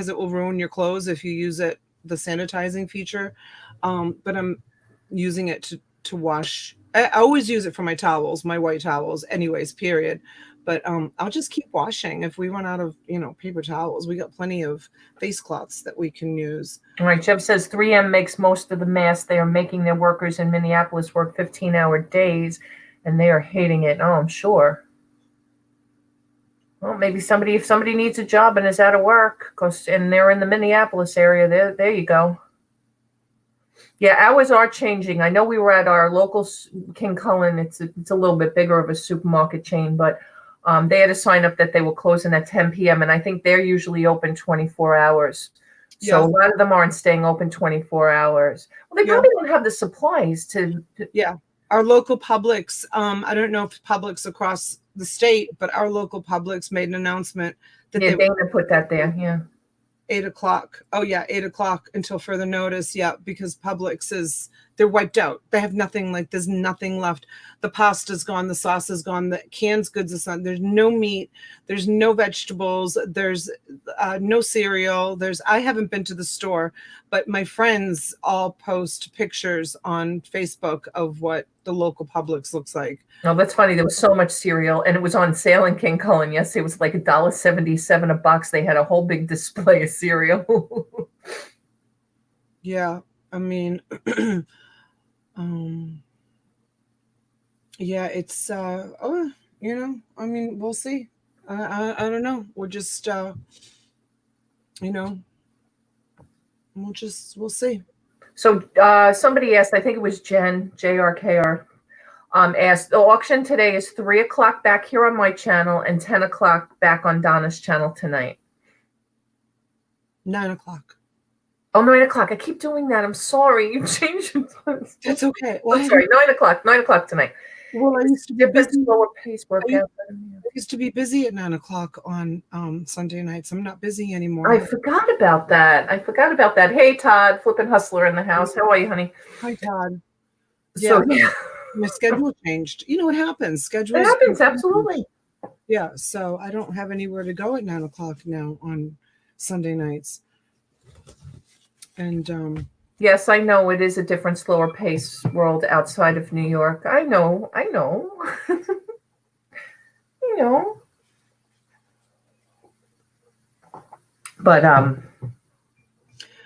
it will ruin your clothes if you use the sanitizing feature, but I'm using it to wash. I always use it for my towels, my white towels anyways, period. But I'll just keep washing. If we run out of, paper towels, we got plenty of face cloths that we can use. All right. Jeff says 3M makes most of the masks. They are making their workers in Minneapolis work 15-hour days, and they are hating it. Oh, I'm sure. Well, maybe if somebody needs a job and is out of work, and they're in the Minneapolis area, there you go. Yeah, hours are changing. I know we were at our local King Cullen. It's a little bit bigger of a supermarket chain, but they had a sign up that they were closing at 10 p.m. and I think they're usually open 24 hours. So a lot of them aren't staying open 24 hours. Well, they probably don't have the supplies to. Yeah, our local Publix. I don't know if Publix across the state, but our local Publix made an announcement that they would put that there. Yeah. 8 o'clock. Oh yeah, 8 o'clock until further notice. Yeah, because Publix they're wiped out. They have nothing. Like, there's nothing left. The pasta's gone. The sauce is gone. The canned goods is gone. There's no meat. There's no vegetables. There's no cereal. I haven't been to the store, but my friends all post pictures on Facebook of what the local Publix looks like. Oh, that's funny. There was so much cereal, and it was on sale in King Cullen. Yes, it was like $1.77 a box. They had a whole big display of cereal. Yeah, I mean, yeah, it's I mean, we'll see. I don't know. We'll just we'll see. So somebody asked, I think it was Jen, JRKR, asked, the auction today is 3 o'clock back here on my channel and 10 o'clock back on Donna's channel tonight. 9 o'clock. Oh, 9 o'clock. I keep doing that. I'm sorry. You changed your time. That's okay. Well, I'm sorry. 9 o'clock. 9 o'clock tonight. Well, I used to be busy. Slower pace workout. I used to be busy at 9 o'clock on Sunday nights. I'm not busy anymore. I forgot about that. Hey, Todd, Flippin' Hustler in the house. How are you, honey? Hi, Todd. So, yeah. My schedule changed. You know what happens? It happens, absolutely. Yeah, so I don't have anywhere to go at 9 o'clock now on Sunday nights. And yes, I know it is a different, slower pace world outside of New York. I know. You know. But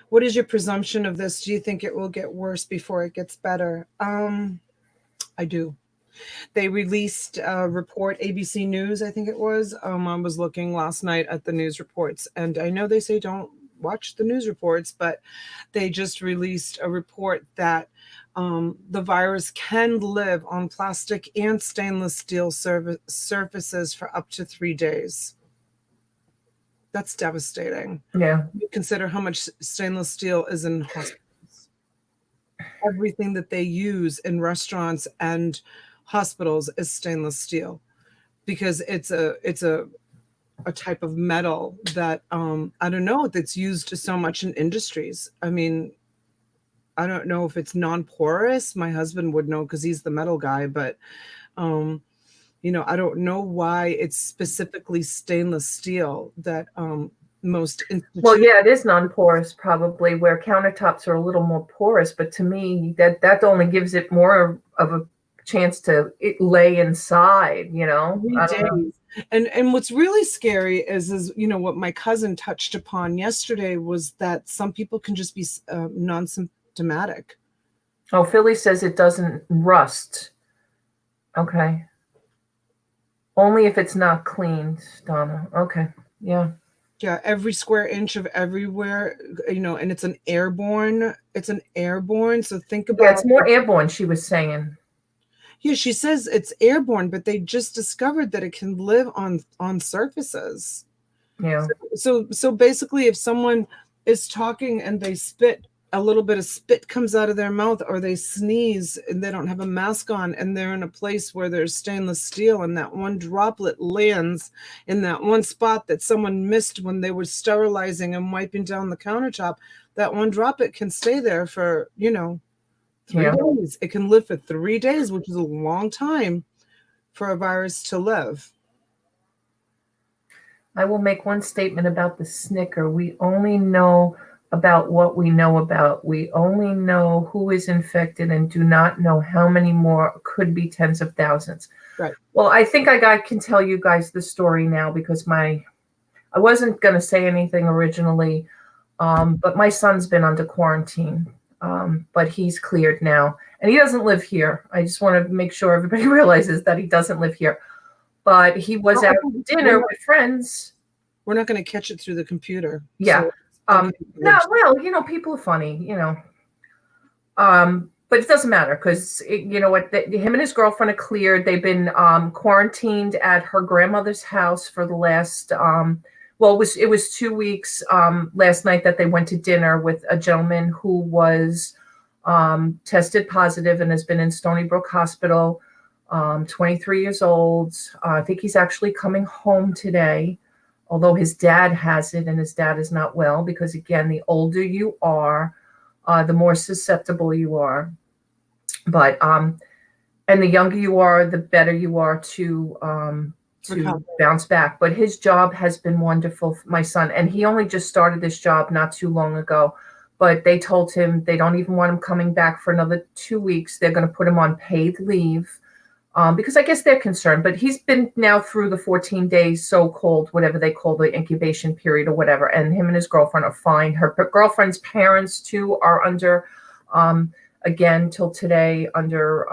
what is your presumption of this? Do you think it will get worse before it gets better? I do. They released a report, ABC News, I think it was. I was looking last night at the news reports, and I know they say don't watch the news reports, but they just released a report that the virus can live on plastic and stainless steel surfaces for up to 3 days. That's devastating. Yeah. You consider how much stainless steel is in hospitals. Everything that they use in restaurants and hospitals is stainless steel, because it's a type of metal that I don't know, that's used so much in industries. I mean, I don't know if it's non-porous. My husband would know because he's the metal guy, but I don't know why it's specifically stainless steel that most institutions. Well, yeah, it is non-porous, probably, where countertops are a little more porous. But to me, that only gives it more of a chance to lay inside. 3 days. And what's really scary is what my cousin touched upon yesterday was that some people can just be non-symptomatic. Oh, Philly says it doesn't rust. Okay. Only if it's not cleaned, Donna. Okay. Yeah. Yeah, every square inch of everywhere, and it's an airborne. So think about. Yeah, it's more airborne, she was saying. Yeah, she says it's airborne, but they just discovered that it can live on surfaces. Yeah. So basically, if someone is talking and they spit, a little bit of spit comes out of their mouth, or they sneeze and they don't have a mask on, and they're in a place where there's stainless steel, and that one droplet lands in that one spot that someone missed when they were sterilizing and wiping down the countertop, that one droplet can stay there for 3 days. It can live for 3 days, which is a long time for a virus to live. I will make one statement about the snicker. We only know about what we know about. We only know who is infected and do not know how many more, could be tens of thousands. Right. Well, I think I can tell you guys the story now, because I wasn't going to say anything originally, but my son's been under quarantine, but he's cleared now, and he doesn't live here. I just want to make sure everybody realizes that he doesn't live here, but he was out to dinner with friends. We're not going to catch it through the computer. Yeah. So no, well, people are funny, but it doesn't matter, because him and his girlfriend are cleared. They've been quarantined at her grandmother's house for the last, it was 2 weeks last night that they went to dinner with a gentleman who was tested positive and has been in Stony Brook Hospital, 23 years old. I think he's actually coming home today, although his dad has it, and his dad is not well, because, again, the older you are, the more susceptible you are. But and the younger you are, the better you are to bounce back. But his job has been wonderful, my son, and he only just started this job not too long ago. But they told him they don't even want him coming back for another 2 weeks. They're going to put him on paid leave. Because I guess they're concerned, but he's been now through the 14 days, so-called, whatever they call the incubation period or whatever, and him and his girlfriend are fine. Her girlfriend's parents, too, are under, again, till today, under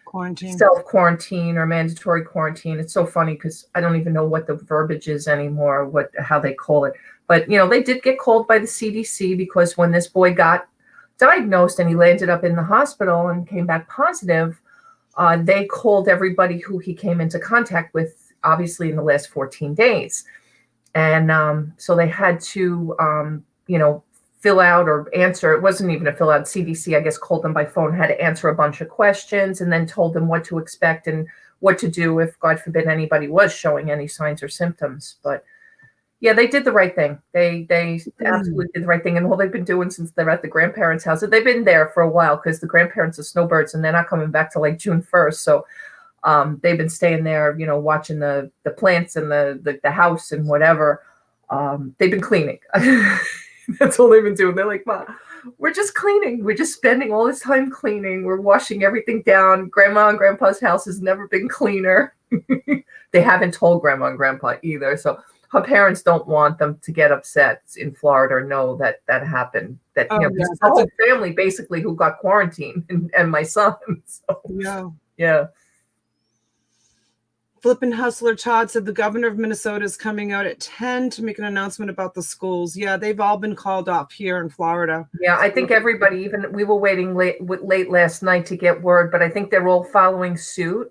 quarantine, self-quarantine or mandatory quarantine. It's so funny because I don't even know what the verbiage is anymore, how they call it. But, they did get called by the CDC, because when this boy got diagnosed and he landed up in the hospital and came back positive, they called everybody who he came into contact with, obviously, in the last 14 days. And so they had to, fill out or answer. It wasn't even a fill out. CDC, I guess, called them by phone, had to answer a bunch of questions, and then told them what to expect and what to do if, God forbid, anybody was showing any signs or symptoms. But yeah, they did the right thing. They absolutely did the right thing. And all they've been doing since they're at the grandparents' house, they've been there for a while, because the grandparents are snowbirds and they're not coming back till like June 1st. So they've been staying there, watching the plants and the house and whatever. They've been cleaning. That's all they've been doing. They're like, Mom, we're just cleaning. We're just spending all this time cleaning. We're washing everything down. Grandma and Grandpa's house has never been cleaner. They haven't told Grandma and Grandpa either. So her parents don't want them to get upset in Florida or know that happened. That the whole family basically who got quarantined, and my son. So, yeah. Flippin' Hustler Todd said the governor of Minnesota is coming out at 10 to make an announcement about the schools. Yeah, they've all been called off here in Florida. Yeah, I think everybody, even we were waiting late last night to get word, but I think they're all following suit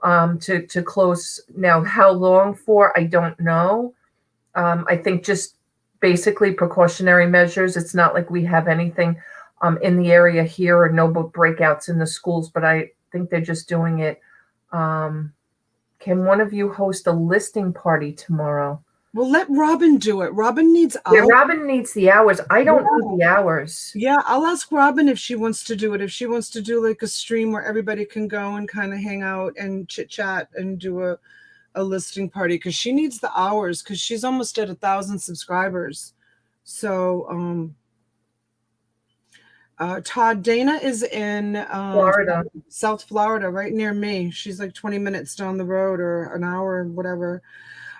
to close. Now, how long for, I don't know. I think just basically precautionary measures. It's not like we have anything in the area here or no breakouts in the schools, but I think they're just doing it. Can one of you host a listing party tomorrow? Well, let Robin do it. Robin needs hours. Yeah, Robin needs the hours. I don't know the hours. Yeah, I'll ask Robin if she wants to do it. If she wants to do like a stream where everybody can go and kind of hang out and chit chat and do a listing party, because she needs the hours, because she's almost at 1,000 subscribers. So Todd, Dana is in Florida, South Florida, right near me. She's like 20 minutes down the road or an hour, whatever.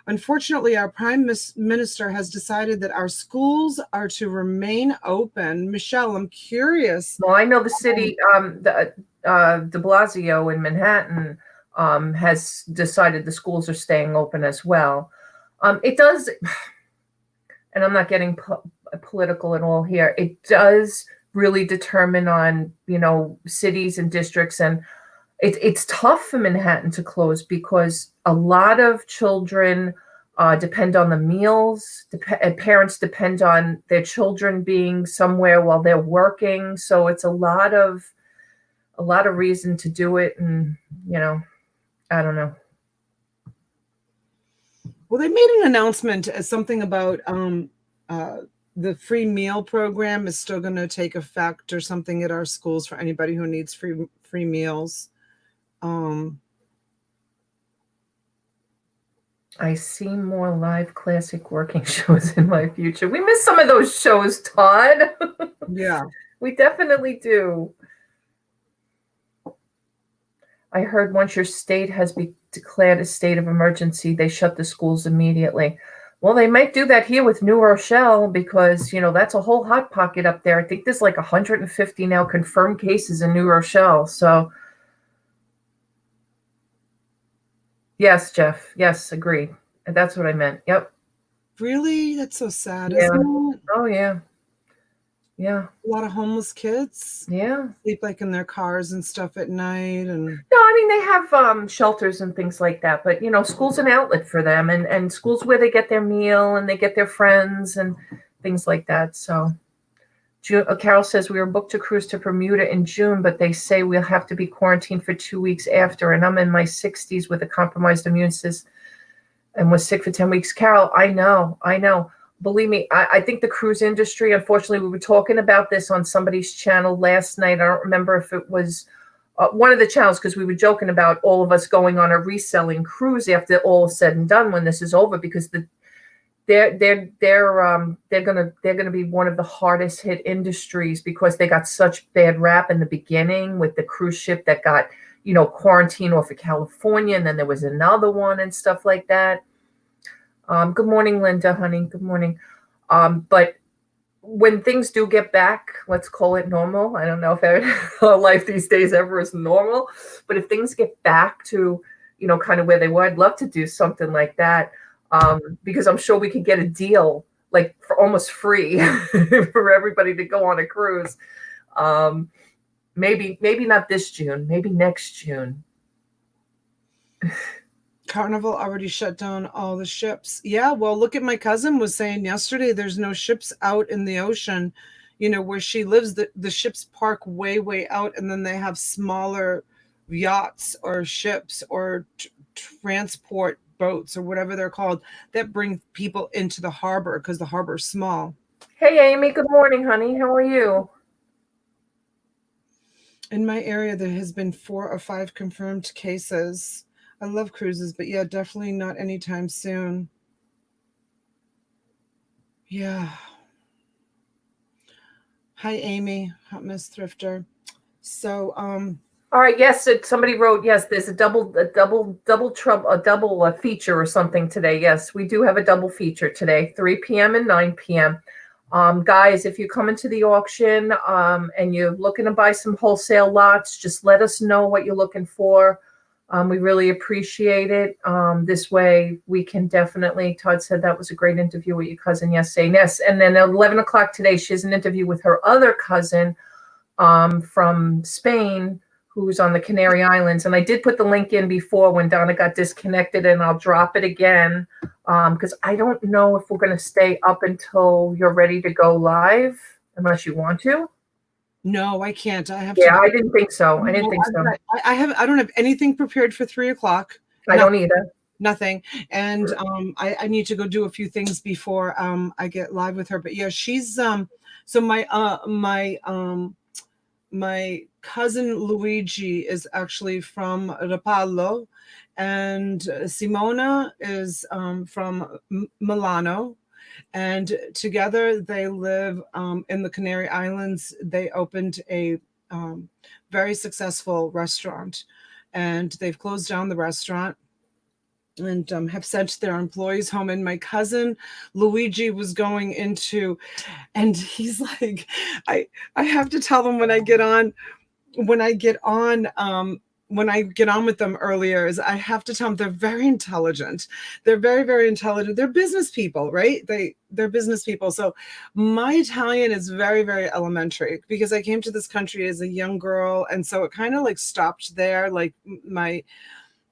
Unfortunately, our prime minister has decided that our schools are to remain open. Michelle, I'm curious. Well, I know the city, de Blasio in Manhattan has decided the schools are staying open as well. It does, and I'm not getting political at all here, it does really determine on, cities and districts, and it's tough for Manhattan to close because a lot of children depend on the meals. Parents depend on their children being somewhere while they're working. So it's a lot of reason to do it, and I don't know. Well, they made an announcement as something about the free meal program is still going to take effect or something at our schools for anybody who needs free meals. I see more live classic working shows in my future. We miss some of those shows, Todd. Yeah. We definitely do. I heard once your state has been declared a state of emergency, they shut the schools immediately. Well, they might do that here with New Rochelle because, that's a whole hot pocket up there. I think there's like 150 now confirmed cases in New Rochelle. So, yes, Jeff. Yes, agree. That's what I meant. Yep. Really? That's so sad, Yeah. isn't it? Oh, yeah. Yeah. A lot of homeless kids. Yeah. Sleep like in their cars and stuff at night. And no, I mean, they have shelters and things like that, but school's an outlet for them, and school's where they get their meal and they get their friends and things like that. So Carol says we were booked to cruise to Bermuda in June, but they say we'll have to be quarantined for 2 weeks after, and I'm in my 60s with a compromised immune system and was sick for 10 weeks. Carol, I know. Believe me, I think the cruise industry, unfortunately, we were talking about this on somebody's channel last night. I don't remember if it was one of the channels, because we were joking about all of us going on a reselling cruise after all is said and done when this is over, because they're gonna be one of the hardest hit industries because they got such bad rap in the beginning with the cruise ship that got quarantined off of California, and then there was another one and stuff like that. Good morning, Linda, honey. Good morning. But when things do get back, let's call it normal. I don't know if our life these days ever is normal, but if things get back to, kind of where they were, I'd love to do something like that. Because I'm sure we could get a deal like for almost free for everybody to go on a cruise. Maybe not this June, maybe next June. Carnival already shut down all the ships. Yeah, well, look at my cousin was saying yesterday, there's no ships out in the ocean, where she lives. The ships park way out, and then they have smaller yachts or ships or transport boats or whatever they're called that bring people into the harbor because the harbor is small. Hey, Amy. Good morning, honey. How are you? In my area, there has been 4 or 5 confirmed cases. I love cruises, but yeah, definitely not anytime soon. Yeah. Hi, Amy. Hot Miss Thrifter. So, all right. Yes, somebody wrote. Yes, there's a double feature or something today. Yes, we do have a double feature today, 3 p.m. and 9 p.m. Guys, if you come into the auction and you're looking to buy some wholesale lots, just let us know what you're looking for. We really appreciate it. This way we can definitely, Todd said that was a great interview with your cousin yesterday. Yes. And then at 11 o'clock today, she has an interview with her other cousin from Spain, who's on the Canary Islands. And I did put the link in before when Donna got disconnected, and I'll drop it again because I don't know if we're going to stay up until you're ready to go live, unless you want to. No, I can't. I have Yeah, to. I didn't think so. I didn't think so. I don't have anything prepared for 3 o'clock. I don't either. Nothing. And I need to go do a few things before I get live with her. But yeah, she's so my cousin Luigi is actually from Rapallo, and Simona is from Milano. And together they live in the Canary Islands. They opened a very successful restaurant, and they've closed down the restaurant and have sent their employees home. And my cousin Luigi was going into, and he's like, I have to tell them when I get on with them earlier, is I have to tell them they're very intelligent. They're very, very intelligent. They're business people, right? They're business people. So my Italian is very, very elementary because I came to this country as a young girl. And so it kind of like stopped there.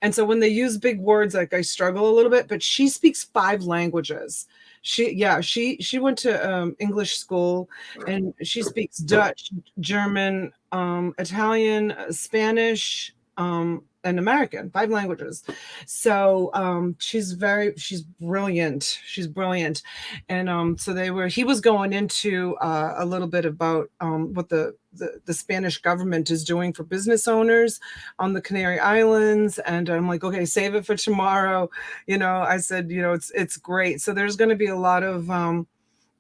And so when they use big words, like I struggle a little bit, but she speaks 5 languages. She went to English school, and she speaks Dutch, German, Italian, Spanish, and American, 5 languages. So she's brilliant. She's brilliant. And so he was going into a little bit about what the Spanish government is doing for business owners on the Canary Islands. And I'm like, okay, save it for tomorrow. I said, it's great. So there's going to be a lot of,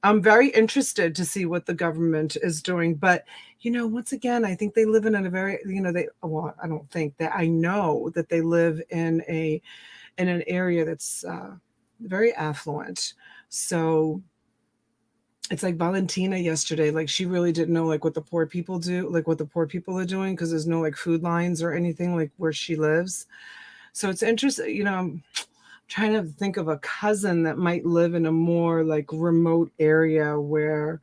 I'm very interested to see what the government is doing. But, once again, I think they live in a very, I don't think that, I know that they live in an area that's very affluent. So it's like Valentina yesterday, like she really didn't know like what the poor people do, like what the poor people are doing, because there's no like food lines or anything like where she lives. So it's interesting, I'm trying to think of a cousin that might live in a more like remote area where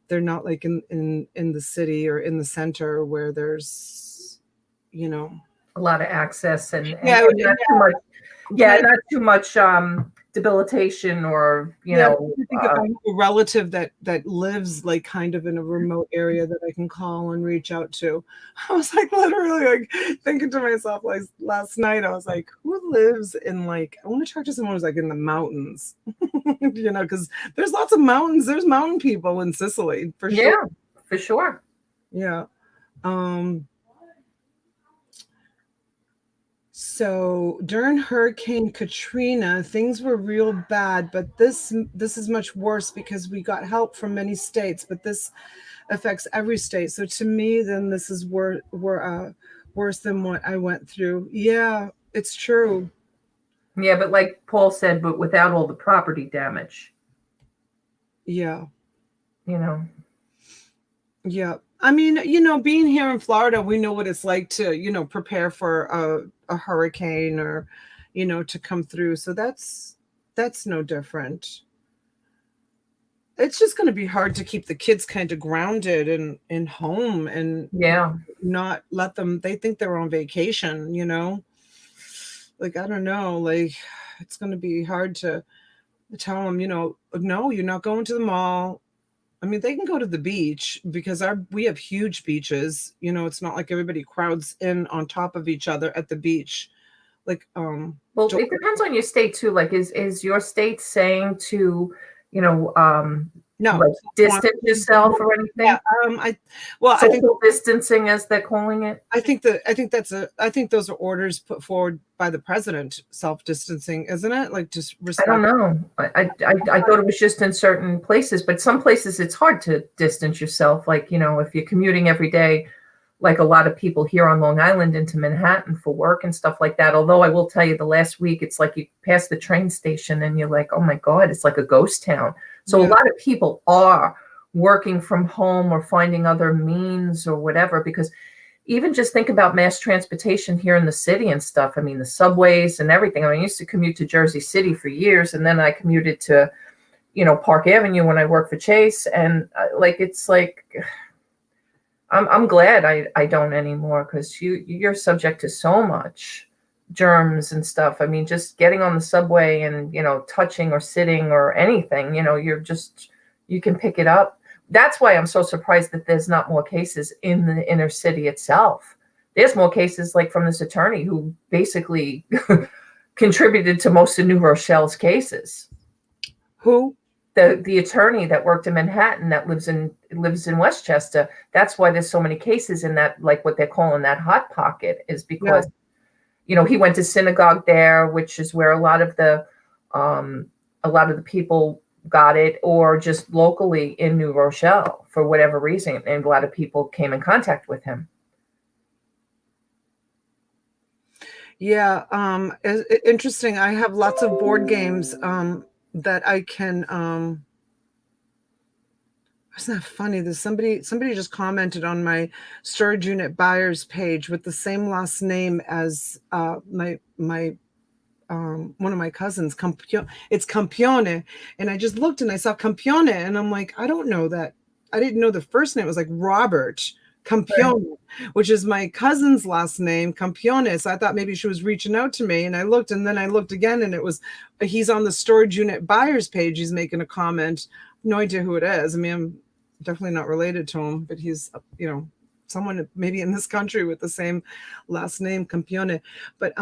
they're not like in the city or in the center where there's, a lot of access and not too much debilitation or I think if I have a relative that lives like kind of in a remote area that I can call and reach out to. I was like literally like thinking to myself like last night, I was like, who lives in like, I want to talk to someone who's like in the mountains, because there's lots of mountains. There's mountain people in Sicily for sure. Yeah, for sure. Yeah. So during Hurricane Katrina, things were real bad, but this is much worse because we got help from many states, but this affects every state. So to me, then this is worse than what I went through. Yeah, it's true. Yeah, but like Paul said, but without all the property damage. Yeah. Yeah. I mean, being here in Florida, we know what it's like to, prepare for a hurricane or, to come through. So that's no different. It's just going to be hard to keep the kids kind of grounded and home and not let them, they think they're on vacation, like, I don't know, like it's going to be hard to tell them, no, you're not going to the mall. I mean, they can go to the beach because we have huge beaches. It's not like everybody crowds in on top of each other at the beach. Like, well, it depends on your state too. Like, is your state saying to, no, like distance yourself or anything? Yeah, I think distancing, as they're calling it. I think those are orders put forward by the president, self-distancing, isn't it? Like just respect. I don't know. I thought it was just in certain places, but some places it's hard to distance yourself. Like, if you're commuting every day, like a lot of people here on Long Island into Manhattan for work and stuff like that. Although I will tell you, the last week, it's like you pass the train station and you're like, oh my God, it's like a ghost town. So a lot of people are working from home or finding other means or whatever, because, even just think about mass transportation here in the city and stuff. I mean, the subways and everything. I mean, I used to commute to Jersey City for years, and then I commuted to, Park Avenue when I worked for Chase. And it's like, I'm glad I don't anymore, because you're subject to so much germs and stuff. I mean, just getting on the subway and, touching or sitting or anything, you can pick it up. That's why I'm so surprised that there's not more cases in the inner city itself. There's more cases like from this attorney who basically contributed to most of New Rochelle's cases. Who? The attorney that worked in Manhattan that lives in Westchester. That's why there's so many cases in that, like what they're calling that hot pocket, is because, he went to synagogue there, which is where a lot of the people got it, or just locally in New Rochelle for whatever reason, and a lot of people came in contact with him. Yeah, interesting. I have lots of board games that I can. Isn't that funny? There's somebody just commented on my storage unit buyers page with the same last name as my one of my cousins. It's Campione, and I just looked and I saw Campione, and I'm like, I don't know that. I didn't know the first name. It was like Robert Campione, which is my cousin's last name, Campione. So I thought maybe she was reaching out to me, and I looked, and then I looked again, and he's on the storage unit buyers page. He's making a comment. No idea who it is. I mean, I'm definitely not related to him, but he's, someone maybe in this country with the same last name, Campione. But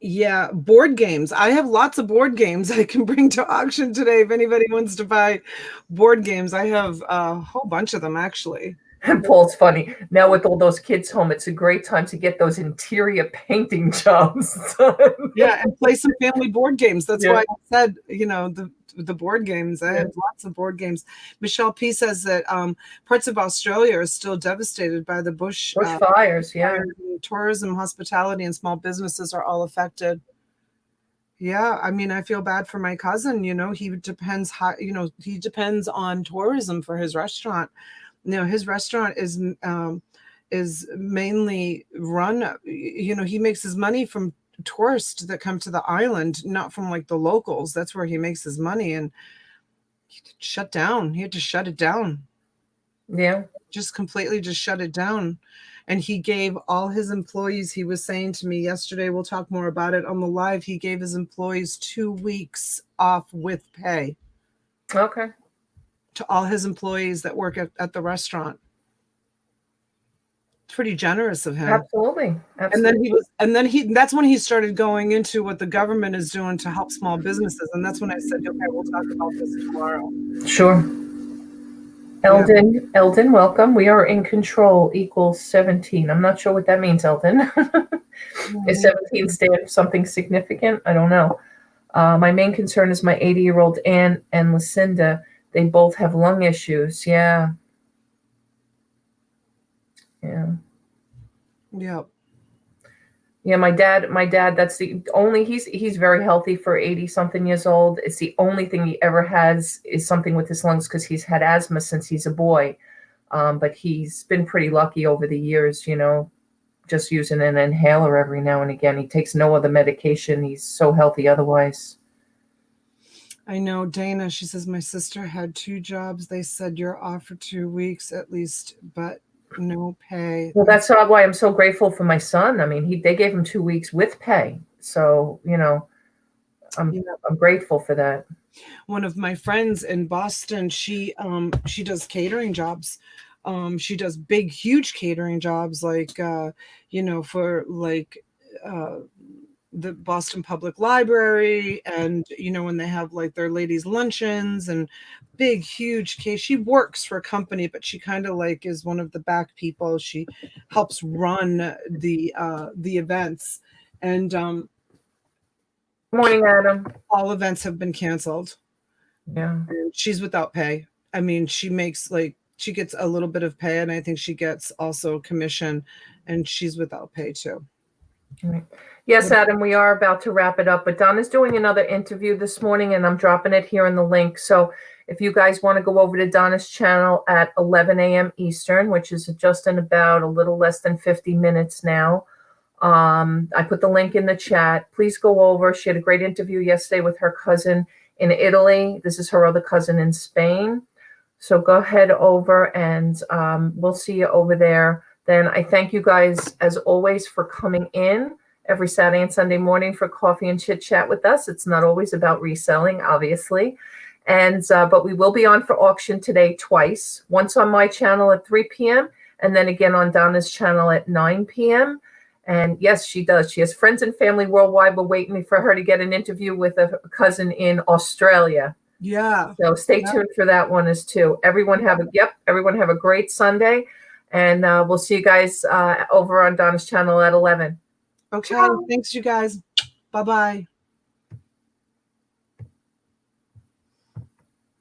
yeah, board games. I have lots of board games I can bring to auction today if anybody wants to buy board games. I have a whole bunch of them, actually. And Paul's funny. Now with all those kids home, it's a great time to get those interior painting jobs. Yeah, and play some family board games. That's why I said, the board games. I have lots of board games. Michelle P says that parts of Australia are still devastated by the bush fires. Tourism, hospitality, and small businesses are all affected. Yeah, I mean, I feel bad for my cousin. He depends he depends on tourism for his restaurant. His restaurant is mainly run. He makes his money from tourists that come to the island, not from like the locals. That's where he makes his money, and he shut down. He had to shut it down. Yeah, just completely just shut it down. And he gave all his employees, he was saying to me yesterday, we'll talk more about it on the live, he gave his employees 2 weeks off with pay. Okay. To all his employees that work at the restaurant. Pretty generous of him. Absolutely. And then that's when he started going into what the government is doing to help small businesses. And that's when I said, okay, we'll talk about this tomorrow. Sure. Eldon, welcome. We are in control equals 17. I'm not sure what that means, Eldon. Is 17 stand for something significant? I don't know. My main concern is my 80-year-old aunt and Lucinda. They both have lung issues. Yeah. Yeah, my dad, that's the only, he's very healthy for 80 something years old. It's the only thing he ever has is something with his lungs, because he's had asthma since he's a boy. But he's been pretty lucky over the years, just using an inhaler every now and again. He takes no other medication. He's so healthy otherwise. I know Dana, she says, my sister had 2 jobs. They said you're off for 2 weeks at least, but no pay. Well, that's why I'm so grateful for my son. I mean, they gave him 2 weeks with pay. So, I'm grateful for that. One of my friends in Boston, she does catering jobs. She does big, huge catering jobs, like, for like the Boston Public Library, and when they have like their ladies' luncheons and big, huge case. She works for a company, but she kind of like is one of the back people. She helps run the events, and Good morning, Adam. All events have been canceled. Yeah, and she's without pay. I mean, she gets a little bit of pay, and I think she gets also commission, and she's without pay too. All right. Yes, Adam, we are about to wrap it up, but Donna's doing another interview this morning and I'm dropping it here in the link. So if you guys want to go over to Donna's channel at 11 a.m. Eastern, which is just in about a little less than 50 minutes now, I put the link in the chat. Please go over. She had a great interview yesterday with her cousin in Italy. This is her other cousin in Spain. So go ahead over and we'll see you over there. Then I thank you guys, as always, for coming in every Saturday and Sunday morning for coffee and chit chat with us. It's not always about reselling, obviously. And but we will be on for auction today twice, once on my channel at 3 p.m. and then again on Donna's channel at 9 p.m. And yes, she does. She has friends and family worldwide. We're waiting for her to get an interview with a cousin in Australia. Yeah. So stay tuned for that one as too. Everyone have a great Sunday. And we'll see you guys over on Donna's channel at 11. Okay. Thanks, you guys. Bye-bye.